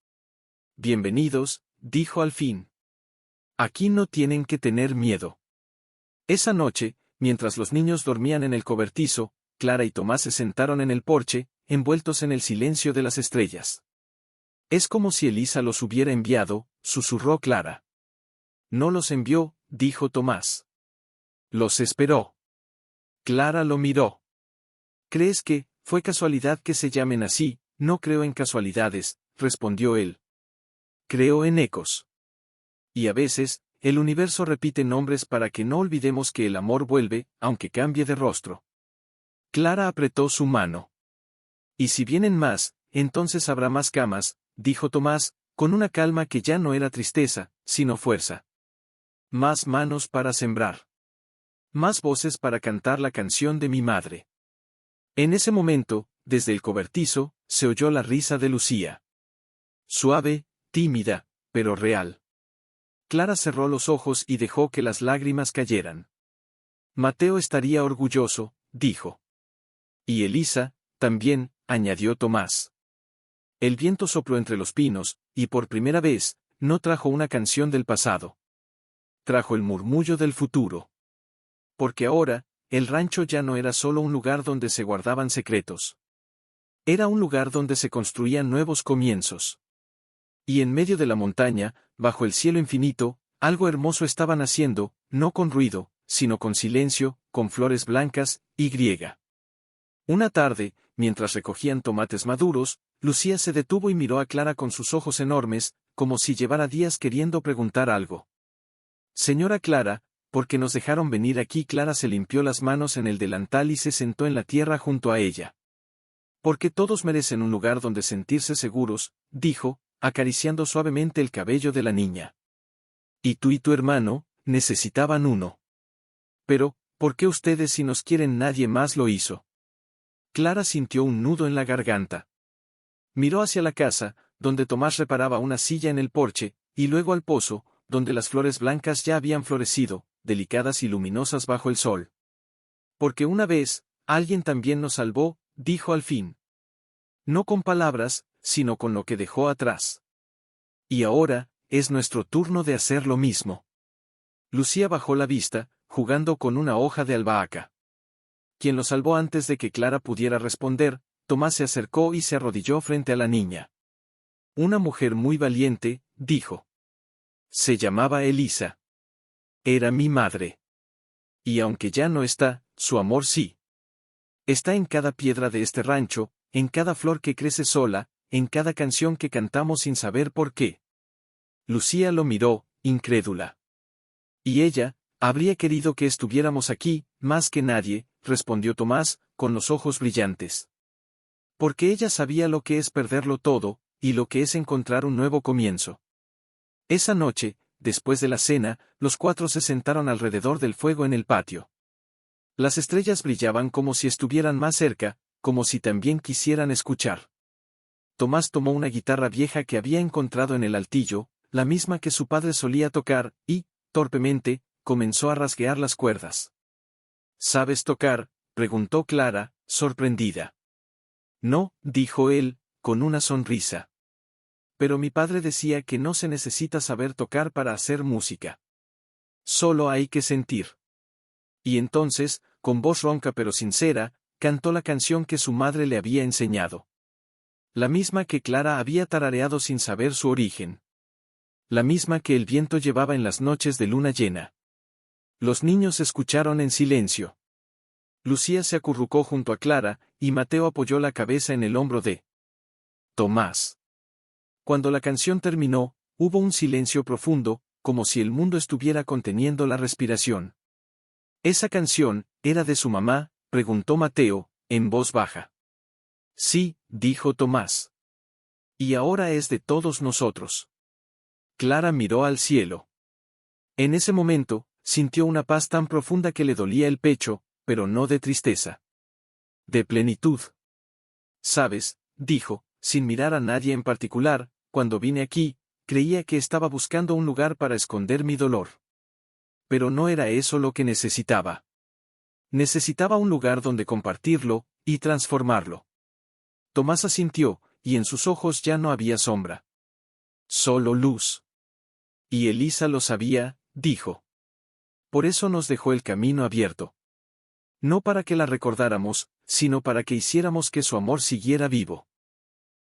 Bienvenidos, dijo al fin. Aquí no tienen que tener miedo. Esa noche, mientras los niños dormían en el cobertizo, Clara y Tomás se sentaron en el porche, envueltos en el silencio de las estrellas. Es como si Elisa los hubiera enviado, susurró Clara. No los envió, dijo Tomás. Los esperó. Clara lo miró. ¿Crees que fue casualidad que se llamen así? No creo en casualidades, respondió él. Creo en ecos. Y a veces, el universo repite nombres para que no olvidemos que el amor vuelve, aunque cambie de rostro. Clara apretó su mano. Y si vienen más, entonces habrá más camas, dijo Tomás, con una calma que ya no era tristeza, sino fuerza. Más manos para sembrar. Más voces para cantar la canción de mi madre. En ese momento, desde el cobertizo, se oyó la risa de Lucía. Suave, tímida, pero real. Clara cerró los ojos y dejó que las lágrimas cayeran. Mateo estaría orgulloso, dijo. Y Elisa, también, añadió Tomás. El viento sopló entre los pinos, y por primera vez, no trajo una canción del pasado. Trajo el murmullo del futuro. Porque ahora, el rancho ya no era solo un lugar donde se guardaban secretos. Era un lugar donde se construían nuevos comienzos. Y en medio de la montaña, bajo el cielo infinito, algo hermoso estaba naciendo, no con ruido, sino con silencio, con flores blancas, y griega. Una tarde, mientras recogían tomates maduros, Lucía se detuvo y miró a Clara con sus ojos enormes, como si llevara días queriendo preguntar algo. Señora Clara, ¿por qué nos dejaron venir aquí? Clara se limpió las manos en el delantal y se sentó en la tierra junto a ella. Porque todos merecen un lugar donde sentirse seguros, dijo, acariciando suavemente el cabello de la niña. Y tú y tu hermano, necesitaban uno. Pero, ¿por qué ustedes si nos quieren nadie más lo hizo? Clara sintió un nudo en la garganta. Miró hacia la casa, donde Tomás reparaba una silla en el porche, y luego al pozo, donde las flores blancas ya habían florecido, delicadas y luminosas bajo el sol. Porque una vez, alguien también nos salvó, dijo al fin. No con palabras, sino con lo que dejó atrás. Y ahora, es nuestro turno de hacer lo mismo. Lucía bajó la vista, jugando con una hoja de albahaca. Quien lo salvó antes de que Clara pudiera responder, Tomás se acercó y se arrodilló frente a la niña. Una mujer muy valiente, dijo. Se llamaba Elisa. Era mi madre. Y aunque ya no está, su amor sí. Está en cada piedra de este rancho, en cada flor que crece sola, en cada canción que cantamos sin saber por qué. Lucía lo miró, incrédula. Y ella, habría querido que estuviéramos aquí, más que nadie, respondió Tomás, con los ojos brillantes. Porque ella sabía lo que es perderlo todo, y lo que es encontrar un nuevo comienzo. Esa noche, después de la cena, los cuatro se sentaron alrededor del fuego en el patio. Las estrellas brillaban como si estuvieran más cerca, como si también quisieran escuchar. Tomás tomó una guitarra vieja que había encontrado en el altillo, la misma que su padre solía tocar, y, torpemente, comenzó a rasguear las cuerdas. ¿Sabes tocar?, preguntó Clara, sorprendida. No, dijo él, con una sonrisa. Pero mi padre decía que no se necesita saber tocar para hacer música. Solo hay que sentir. Y entonces, con voz ronca pero sincera, cantó la canción que su madre le había enseñado. La misma que Clara había tarareado sin saber su origen. La misma que el viento llevaba en las noches de luna llena. Los niños escucharon en silencio. Lucía se acurrucó junto a Clara, y Mateo apoyó la cabeza en el hombro de Tomás. Cuando la canción terminó, hubo un silencio profundo, como si el mundo estuviera conteniendo la respiración. ¿Esa canción era de su mamá?, preguntó Mateo, en voz baja. Sí, dijo Tomás. Y ahora es de todos nosotros. Clara miró al cielo. En ese momento, sintió una paz tan profunda que le dolía el pecho, pero no de tristeza. De plenitud. ¿Sabes?, dijo, sin mirar a nadie en particular, cuando vine aquí, creía que estaba buscando un lugar para esconder mi dolor. Pero no era eso lo que necesitaba. Necesitaba un lugar donde compartirlo, y transformarlo. Tomás asintió, y en sus ojos ya no había sombra. Solo luz. Y Elisa lo sabía, dijo. Por eso nos dejó el camino abierto. No para que la recordáramos, sino para que hiciéramos que su amor siguiera vivo.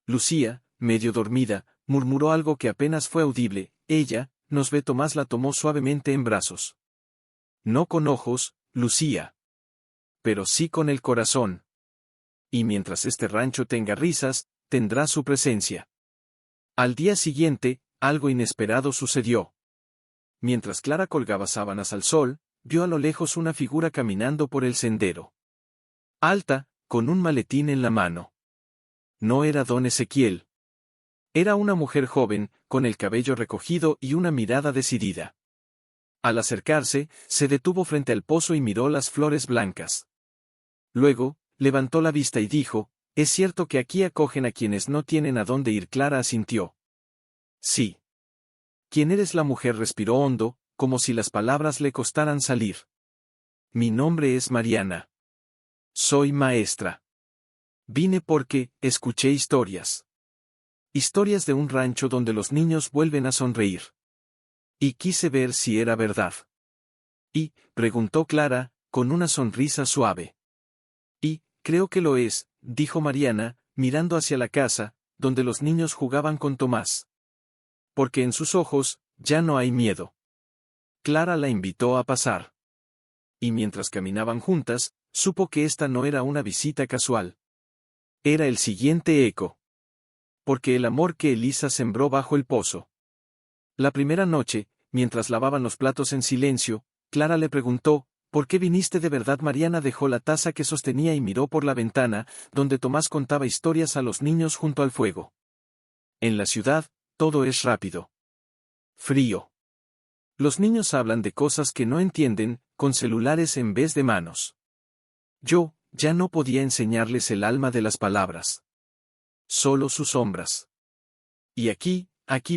Lucía, medio dormida, murmuró algo que apenas fue audible. Ella, nos ve. Tomás la tomó suavemente en brazos. No con ojos, Lucía. Pero sí con el corazón. Y mientras este rancho tenga risas, tendrá su presencia. Al día siguiente, algo inesperado sucedió. Mientras Clara colgaba sábanas al sol, vio a lo lejos una figura caminando por el sendero. Alta, con un maletín en la mano. No era don Ezequiel. Era una mujer joven, con el cabello recogido y una mirada decidida. Al acercarse, se detuvo frente al pozo y miró las flores blancas. Luego, levantó la vista y dijo, «Es cierto que aquí acogen a quienes no tienen a dónde ir». Clara asintió. «Sí». «¿Quién eres?» La mujer respiró hondo, como si las palabras le costaran salir. «Mi nombre es Mariana. Soy maestra. Vine porque escuché historias. Historias de un rancho donde los niños vuelven a sonreír. Y quise ver si era verdad». «¿Y?», preguntó Clara, con una sonrisa suave. «Y, creo que lo es», dijo Mariana, mirando hacia la casa, donde los niños jugaban con Tomás. «Porque en sus ojos, ya no hay miedo». Clara la invitó a pasar. Y mientras caminaban juntas, supo que esta no era una visita casual. Era el siguiente eco. Porque el amor que Elisa sembró bajo el pozo. La primera noche, mientras lavaban los platos en silencio, Clara le preguntó, «¿Por qué viniste de verdad?» Mariana dejó la taza que sostenía y miró por la ventana, donde Tomás contaba historias a los niños junto al fuego. En la ciudad, todo es rápido. Frío. Los niños hablan de cosas que no entienden, con celulares en vez de manos. Yo, ya no podía enseñarles el alma de las palabras. Solo sus sombras. Y aquí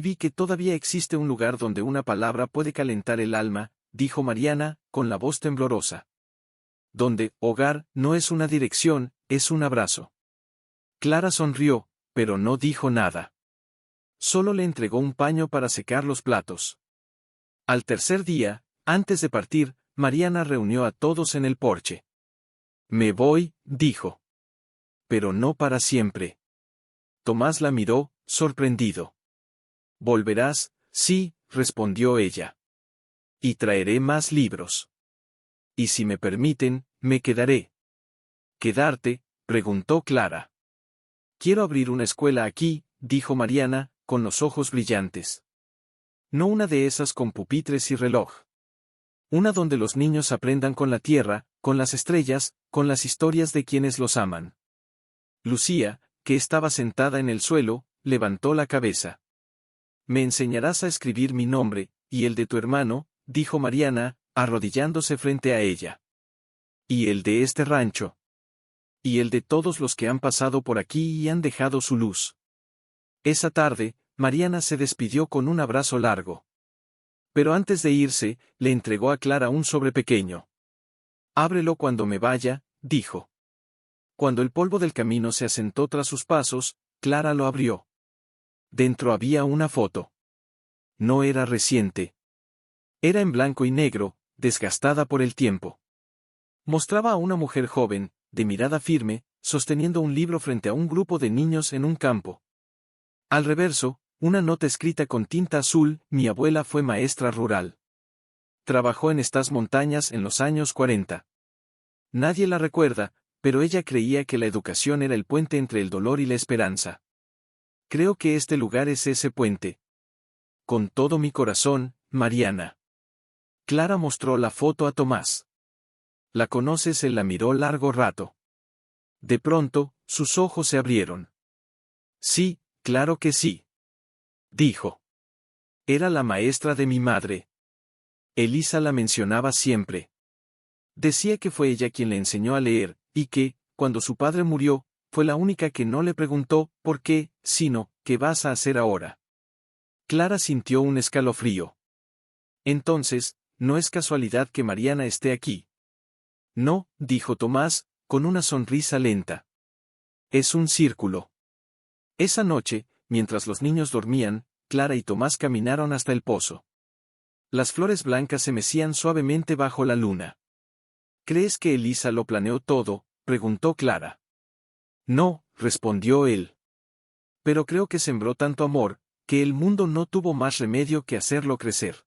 vi que todavía existe un lugar donde una palabra puede calentar el alma, dijo Mariana, con la voz temblorosa. Donde, hogar, no es una dirección, es un abrazo. Clara sonrió, pero no dijo nada. Solo le entregó un paño para secar los platos. Al tercer día, antes de partir, Mariana reunió a todos en el porche. «Me voy», dijo. «Pero no para siempre». Tomás la miró, sorprendido. «¿Volverás?». «Sí», respondió ella. «Y traeré más libros. Y si me permiten, me quedaré». «¿Quedarte?», preguntó Clara. «Quiero abrir una escuela aquí», dijo Mariana, con los ojos brillantes. «No una de esas con pupitres y reloj. Una donde los niños aprendan con la tierra, con las estrellas, con las historias de quienes los aman». Lucía, que estaba sentada en el suelo, levantó la cabeza. «Me enseñarás a escribir mi nombre, y el de tu hermano», dijo Mariana, arrodillándose frente a ella. «Y el de este rancho. Y el de todos los que han pasado por aquí y han dejado su luz». Esa tarde, Mariana se despidió con un abrazo largo. Pero antes de irse, le entregó a Clara un sobre pequeño. «Ábrelo cuando me vaya», dijo. Cuando el polvo del camino se asentó tras sus pasos, Clara lo abrió. Dentro había una foto. No era reciente. Era en blanco y negro, desgastada por el tiempo. Mostraba a una mujer joven, de mirada firme, sosteniendo un libro frente a un grupo de niños en un campo. Al reverso, una nota escrita con tinta azul: «Mi abuela fue maestra rural». trabajó en estas montañas en los años 40. Nadie la recuerda, pero ella creía que la educación era el puente entre el dolor y la esperanza. Creo que este lugar es ese puente. Con todo mi corazón, Mariana. Clara mostró la foto a Tomás. ¿La conoces? Él la miró largo rato. De pronto, sus ojos se abrieron. Sí, claro que sí. Dijo. Era la maestra de mi madre. Elisa la mencionaba siempre. Decía que fue ella quien le enseñó a leer, y que, cuando su padre murió, fue la única que no le preguntó por qué, sino, ¿qué vas a hacer ahora? Clara sintió un escalofrío. Entonces, no es casualidad que Mariana esté aquí. No, dijo Tomás, con una sonrisa lenta. Es un círculo. Esa noche, mientras los niños dormían, Clara y Tomás caminaron hasta el pozo. Las flores blancas se mecían suavemente bajo la luna. ¿Crees que Elisa lo planeó todo?, preguntó Clara. No, respondió él. Pero creo que sembró tanto amor, que el mundo no tuvo más remedio que hacerlo crecer.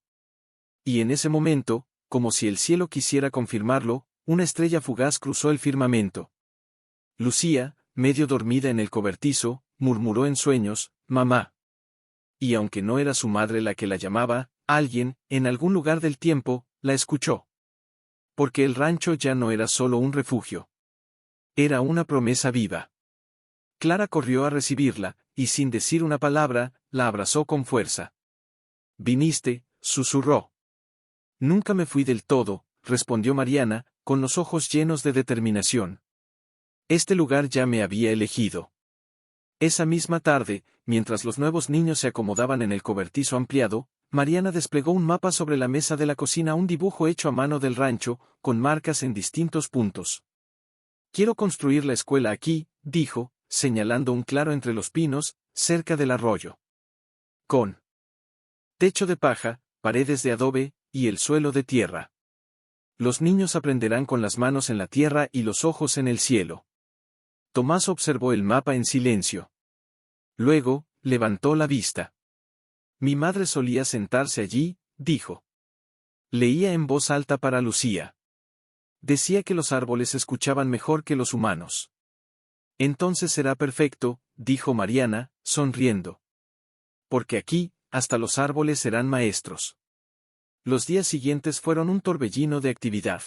Y en ese momento, como si el cielo quisiera confirmarlo, una estrella fugaz cruzó el firmamento. Lucía, medio dormida en el cobertizo, murmuró en sueños, «Mamá». Y aunque no era su madre la que la llamaba, alguien, en algún lugar del tiempo, la escuchó. Porque el rancho ya no era solo un refugio. Era una promesa viva. Clara corrió a recibirla, y sin decir una palabra, la abrazó con fuerza. «Viniste», susurró. «Nunca me fui del todo», respondió Mariana, con los ojos llenos de determinación. Este lugar ya me había elegido. Esa misma tarde, mientras los nuevos niños se acomodaban en el cobertizo ampliado, Mariana desplegó un mapa sobre la mesa de la cocina, un dibujo hecho a mano del rancho, con marcas en distintos puntos. «Quiero construir la escuela aquí», dijo, señalando un claro entre los pinos, cerca del arroyo. Con techo de paja, paredes de adobe, y el suelo de tierra. Los niños aprenderán con las manos en la tierra y los ojos en el cielo. Tomás observó el mapa en silencio. Luego, levantó la vista. «Mi madre solía sentarse allí», dijo. Leía en voz alta para Lucía. Decía que los árboles escuchaban mejor que los humanos. «Entonces será perfecto», dijo Mariana, sonriendo. «Porque aquí, hasta los árboles serán maestros». Los días siguientes fueron un torbellino de actividad.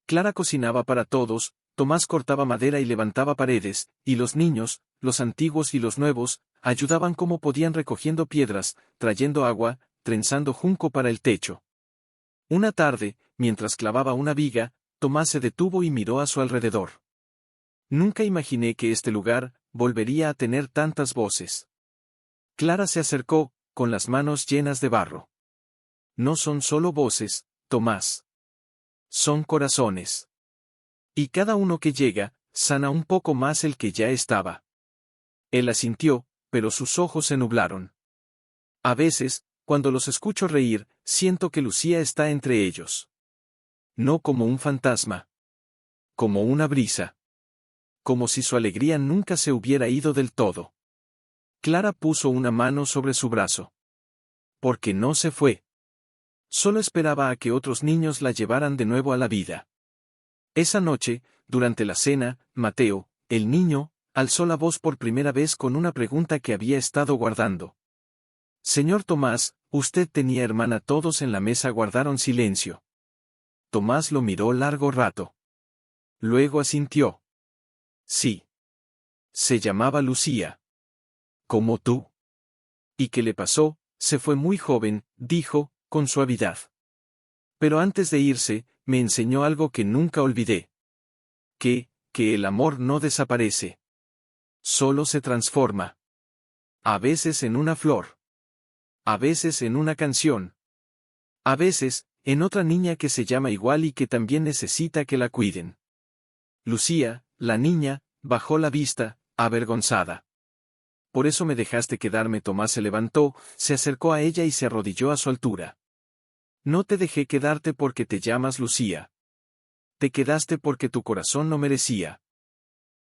Clara cocinaba para todos, Tomás cortaba madera y levantaba paredes, y los niños, los antiguos y los nuevos, ayudaban como podían recogiendo piedras, trayendo agua, trenzando junco para el techo. Una tarde, mientras clavaba una viga, Tomás se detuvo y miró a su alrededor. «Nunca imaginé que este lugar volvería a tener tantas voces». Clara se acercó, con las manos llenas de barro. «No son solo voces, Tomás. Son corazones. Y cada uno que llega, sana un poco más el que ya estaba». Él asintió, pero sus ojos se nublaron. «A veces, cuando los escucho reír, siento que Lucía está entre ellos. No como un fantasma. Como una brisa. Como si su alegría nunca se hubiera ido del todo». Clara puso una mano sobre su brazo. «Porque no se fue. Solo esperaba a que otros niños la llevaran de nuevo a la vida». Esa noche, durante la cena, Mateo, el niño, alzó la voz por primera vez con una pregunta que había estado guardando. «Señor Tomás, usted tenía hermana». Todos en la mesa guardaron silencio. Tomás lo miró largo rato. Luego asintió. «Sí. Se llamaba Lucía. Como tú». «¿Y qué le pasó? Se fue muy joven», dijo, con suavidad. «Pero antes de irse, me enseñó algo que nunca olvidé. Que el amor no desaparece. Solo se transforma. A veces en una flor. A veces en una canción. A veces, en otra niña que se llama igual y que también necesita que la cuiden». Lucía, la niña, bajó la vista, avergonzada. «Por eso me dejaste quedarme». Tomás se levantó, se acercó a ella y se arrodilló a su altura. «No te dejé quedarte porque te llamas Lucía. Te quedaste porque tu corazón no merecía.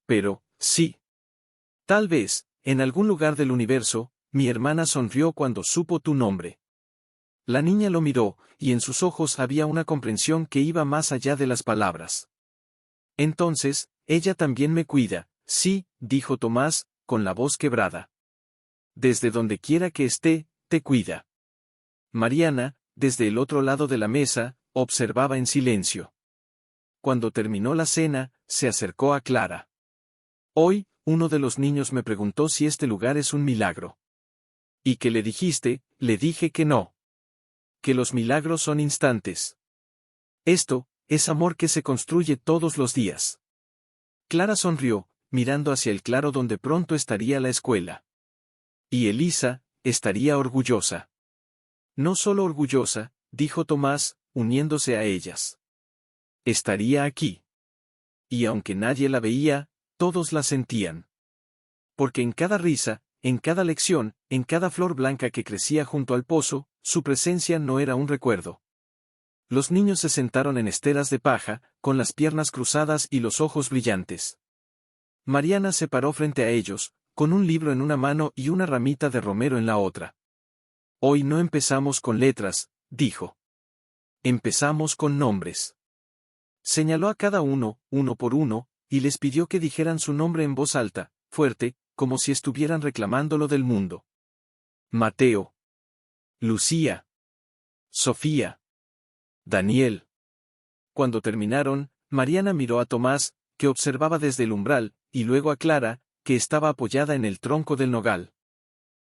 Pero, sí. Tal vez, en algún lugar del universo, mi hermana sonrió cuando supo tu nombre. La niña lo miró, y en sus ojos había una comprensión que iba más allá de las palabras. Entonces, ella también me cuida, sí, dijo Tomás, con la voz quebrada. Desde donde quiera que esté, te cuida. Mariana, desde el otro lado de la mesa, observaba en silencio. Cuando terminó la cena, se acercó a Clara. Hoy, uno de los niños me preguntó si este lugar es un milagro. ¿Y qué le dijiste? Le dije que no. Que los milagros son instantes. Esto, es amor que se construye todos los días. Clara sonrió, mirando hacia el claro donde pronto estaría la escuela. Y Elisa, estaría orgullosa. No solo orgullosa, dijo Tomás, uniéndose a ellas. Estaría aquí. Y aunque nadie la veía, todos la sentían. Porque en cada risa, en cada lección, en cada flor blanca que crecía junto al pozo, su presencia no era un recuerdo. Los niños se sentaron en esteras de paja, con las piernas cruzadas y los ojos brillantes. Mariana se paró frente a ellos, con un libro en una mano y una ramita de romero en la otra. Hoy no empezamos con letras, dijo. Empezamos con nombres. Señaló a cada uno, uno por uno, y les pidió que dijeran su nombre en voz alta, fuerte, como si estuvieran reclamándolo del mundo. Mateo. Lucía. Sofía. Daniel. Cuando terminaron, Mariana miró a Tomás, que observaba desde el umbral, y luego a Clara, que estaba apoyada en el tronco del nogal.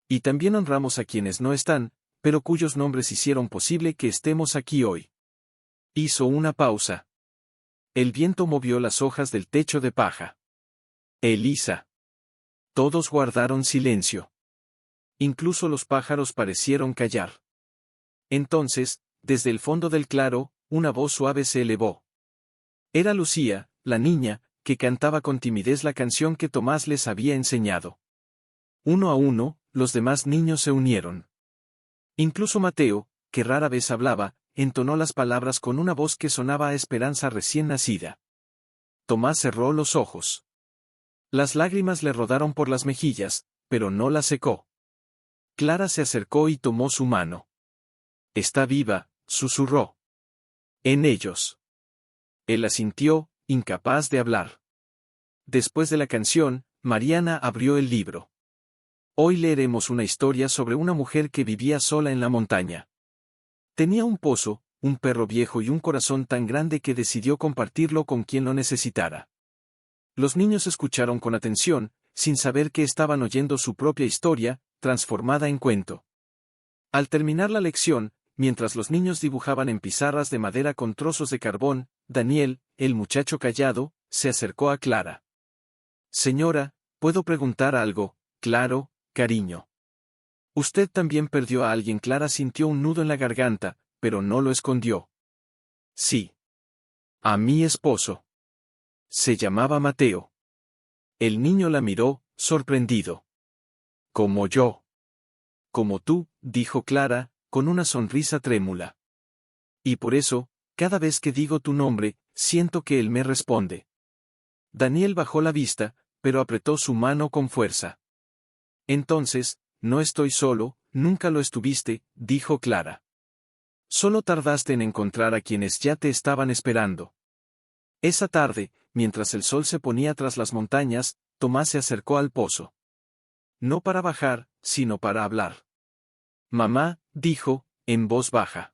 Y también honramos a quienes no están, pero cuyos nombres hicieron posible que estemos aquí hoy. Hizo una pausa. El viento movió las hojas del techo de paja. Elisa. Todos guardaron silencio. Incluso los pájaros parecieron callar. Entonces, desde el fondo del claro, una voz suave se elevó. Era Lucía, la niña, que cantaba con timidez la canción que Tomás les había enseñado. Uno a uno, los demás niños se unieron. Incluso Mateo, que rara vez hablaba, entonó las palabras con una voz que sonaba a esperanza recién nacida. Tomás cerró los ojos. Las lágrimas le rodaron por las mejillas, pero no las secó. Clara se acercó y tomó su mano. Está viva, susurró. En ellos. Él asintió, incapaz de hablar. Después de la canción, Mariana abrió el libro. Hoy leeremos una historia sobre una mujer que vivía sola en la montaña. Tenía un pozo, un perro viejo y un corazón tan grande que decidió compartirlo con quien lo necesitara. Los niños escucharon con atención, sin saber que estaban oyendo su propia historia, transformada en cuento. Al terminar la lección, mientras los niños dibujaban en pizarras de madera con trozos de carbón, Daniel, el muchacho callado, se acercó a Clara. Señora, ¿puedo preguntar algo? Claro, cariño. Usted también perdió a alguien. Clara sintió un nudo en la garganta, pero no lo escondió. Sí. A mi esposo. Se llamaba Mateo. El niño la miró, sorprendido. Como yo. Como tú, dijo Clara, con una sonrisa trémula. Y por eso, cada vez que digo tu nombre, siento que él me responde. Daniel bajó la vista, pero apretó su mano con fuerza. Entonces, no estoy solo, nunca lo estuviste, dijo Clara. Solo tardaste en encontrar a quienes ya te estaban esperando. Esa tarde, mientras el sol se ponía tras las montañas, Tomás se acercó al pozo. No para bajar, sino para hablar. Mamá, dijo, en voz baja.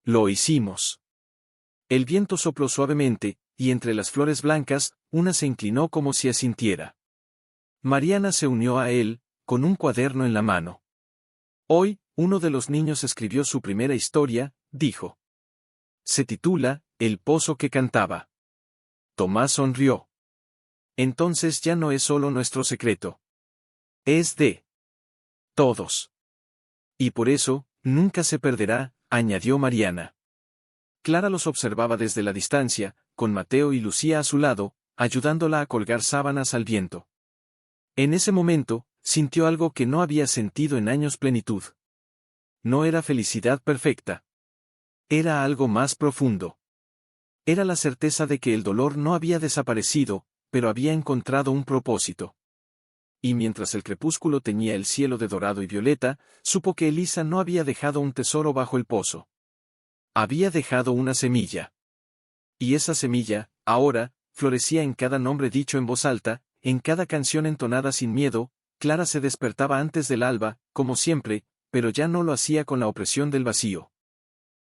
Lo hicimos. El viento sopló suavemente, y entre las flores blancas, una se inclinó como si asintiera. Mariana se unió a él, con un cuaderno en la mano. Hoy, uno de los niños escribió su primera historia, dijo. Se titula, El pozo que cantaba. Tomás sonrió. Entonces ya no es solo nuestro secreto. Es de todos. Y por eso, nunca se perderá, añadió Mariana. Clara los observaba desde la distancia, con Mateo y Lucía a su lado, ayudándola a colgar sábanas al viento. En ese momento, sintió algo que no había sentido en años: plenitud. No era felicidad perfecta. Era algo más profundo. Era la certeza de que el dolor no había desaparecido, pero había encontrado un propósito. Y mientras el crepúsculo teñía el cielo de dorado y violeta, supo que Elisa no había dejado un tesoro bajo el pozo. Había dejado una semilla. Y esa semilla, ahora, florecía en cada nombre dicho en voz alta, en cada canción entonada sin miedo. Clara se despertaba antes del alba, como siempre, pero ya no lo hacía con la opresión del vacío.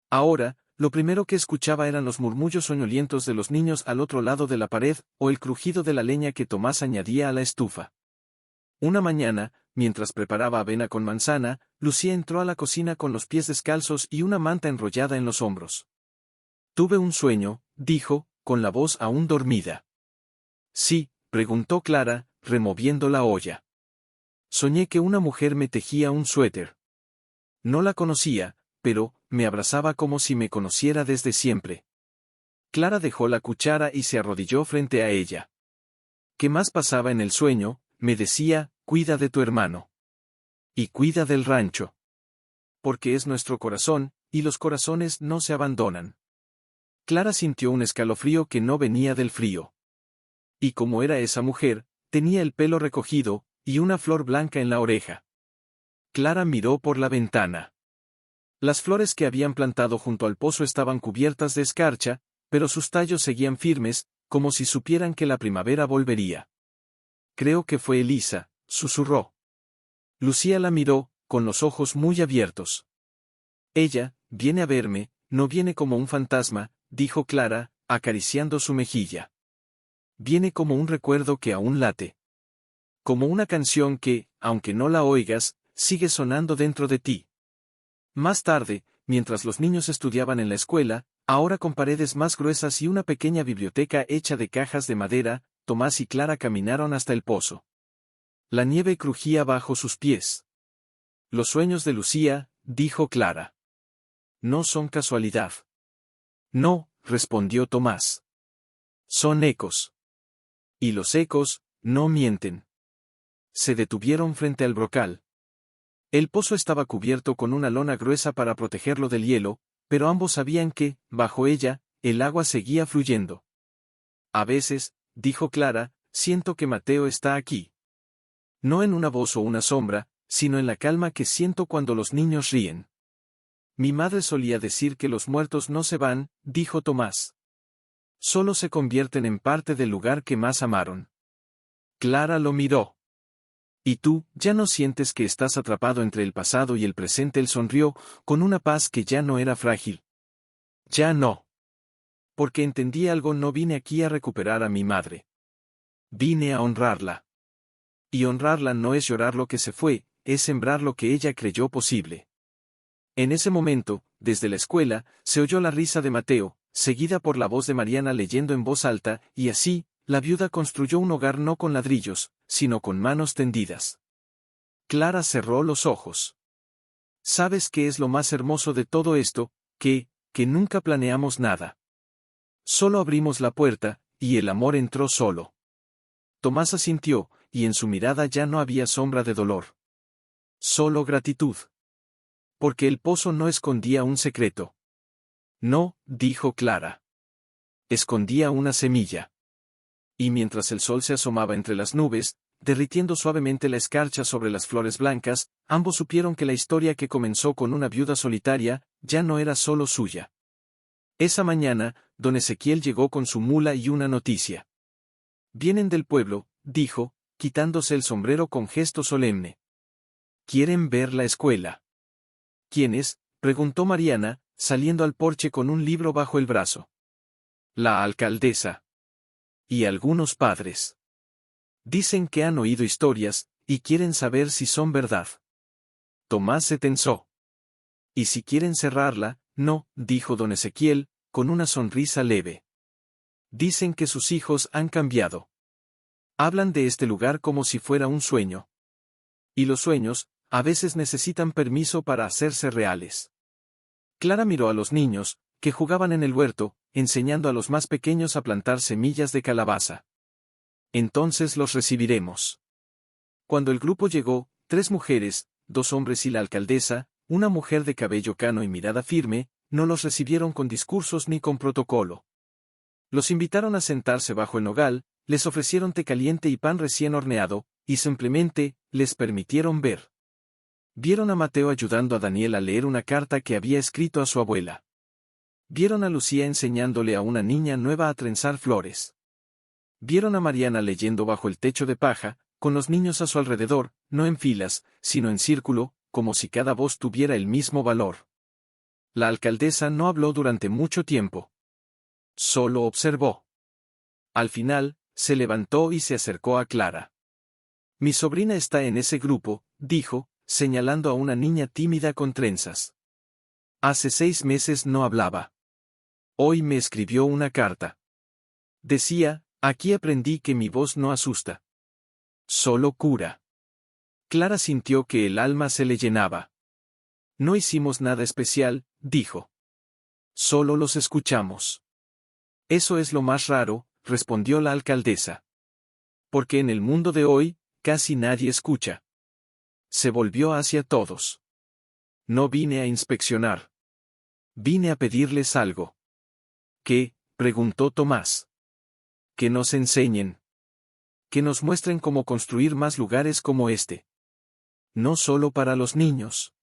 Ahora, lo primero que escuchaba eran los murmullos soñolientos de los niños al otro lado de la pared, o el crujido de la leña que Tomás añadía a la estufa. Una mañana, mientras preparaba avena con manzana, Lucía entró a la cocina con los pies descalzos y una manta enrollada en los hombros. Tuve un sueño, dijo, con la voz aún dormida. Sí, preguntó Clara, removiendo la olla. Soñé que una mujer me tejía un suéter. No la conocía, pero me abrazaba como si me conociera desde siempre. Clara dejó la cuchara y se arrodilló frente a ella. ¿Qué más pasaba en el sueño? Me decía, cuida de tu hermano. Y cuida del rancho. Porque es nuestro corazón, y los corazones no se abandonan. Clara sintió un escalofrío que no venía del frío. Y como era esa mujer, tenía el pelo recogido, y una flor blanca en la oreja. Clara miró por la ventana. Las flores que habían plantado junto al pozo estaban cubiertas de escarcha, pero sus tallos seguían firmes, como si supieran que la primavera volvería. Creo que fue Elisa, susurró. Lucía la miró, con los ojos muy abiertos. Ella, viene a verme, no viene como un fantasma, dijo Clara, acariciando su mejilla. Viene como un recuerdo que aún late. Como una canción que, aunque no la oigas, sigue sonando dentro de ti. Más tarde, mientras los niños estudiaban en la escuela, ahora con paredes más gruesas y una pequeña biblioteca hecha de cajas de madera, Tomás y Clara caminaron hasta el pozo. La nieve crujía bajo sus pies. Los sueños de Lucía, dijo Clara. No son casualidad. No, respondió Tomás. Son ecos. Y los ecos, no mienten. Se detuvieron frente al brocal. El pozo estaba cubierto con una lona gruesa para protegerlo del hielo, pero ambos sabían que, bajo ella, el agua seguía fluyendo. A veces, dijo Clara, siento que Mateo está aquí. No en una voz o una sombra, sino en la calma que siento cuando los niños ríen. Mi madre solía decir que los muertos no se van, dijo Tomás. Solo se convierten en parte del lugar que más amaron. Clara lo miró. ¿Y tú, ya no sientes que estás atrapado entre el pasado y el presente? Él sonrió, con una paz que ya no era frágil. Ya no. Porque entendí algo, no vine aquí a recuperar a mi madre. Vine a honrarla. Y honrarla no es llorar lo que se fue, es sembrar lo que ella creyó posible. En ese momento, desde la escuela, se oyó la risa de Mateo, seguida por la voz de Mariana leyendo en voz alta, y así, la viuda construyó un hogar no con ladrillos, sino con manos tendidas. Clara cerró los ojos. ¿Sabes qué es lo más hermoso de todo esto? Que nunca planeamos nada. Solo abrimos la puerta, y el amor entró solo. Tomás asintió, y en su mirada ya no había sombra de dolor. Solo gratitud. Porque el pozo no escondía un secreto. No, dijo Clara. Escondía una semilla. Y mientras el sol se asomaba entre las nubes, derritiendo suavemente la escarcha sobre las flores blancas, ambos supieron que la historia que comenzó con una viuda solitaria, ya no era solo suya. Esa mañana, don Ezequiel llegó con su mula y una noticia. Vienen del pueblo, dijo, quitándose el sombrero con gesto solemne. Quieren ver la escuela. ¿Quiénes? Preguntó Mariana, saliendo al porche con un libro bajo el brazo. La alcaldesa. Y algunos padres. Dicen que han oído historias, y quieren saber si son verdad. Tomás se tensó. ¿Y si quieren cerrarla? No, dijo don Ezequiel, con una sonrisa leve. Dicen que sus hijos han cambiado. Hablan de este lugar como si fuera un sueño. Y los sueños, a veces necesitan permiso para hacerse reales. Clara miró a los niños, que jugaban en el huerto, enseñando a los más pequeños a plantar semillas de calabaza. Entonces los recibiremos. Cuando el grupo llegó, 3 mujeres, 2 hombres y la alcaldesa, una mujer de cabello cano y mirada firme, no los recibieron con discursos ni con protocolo. Los invitaron a sentarse bajo el nogal, les ofrecieron té caliente y pan recién horneado, y simplemente, les permitieron ver. Vieron a Mateo ayudando a Daniel a leer una carta que había escrito a su abuela. Vieron a Lucía enseñándole a una niña nueva a trenzar flores. Vieron a Mariana leyendo bajo el techo de paja, con los niños a su alrededor, no en filas, sino en círculo, como si cada voz tuviera el mismo valor. La alcaldesa no habló durante mucho tiempo. Solo observó. Al final, se levantó y se acercó a Clara. Mi sobrina está en ese grupo, dijo, señalando a una niña tímida con trenzas. Hace 6 meses no hablaba. Hoy me escribió una carta. Decía, aquí aprendí que mi voz no asusta. Solo cura. Clara sintió que el alma se le llenaba. No hicimos nada especial, dijo. Solo los escuchamos. Eso es lo más raro, respondió la alcaldesa. Porque en el mundo de hoy, casi nadie escucha. Se volvió hacia todos. No vine a inspeccionar. Vine a pedirles algo. ¿Qué?, preguntó Tomás. Que nos enseñen. Que nos muestren cómo construir más lugares como este. No solo para los niños.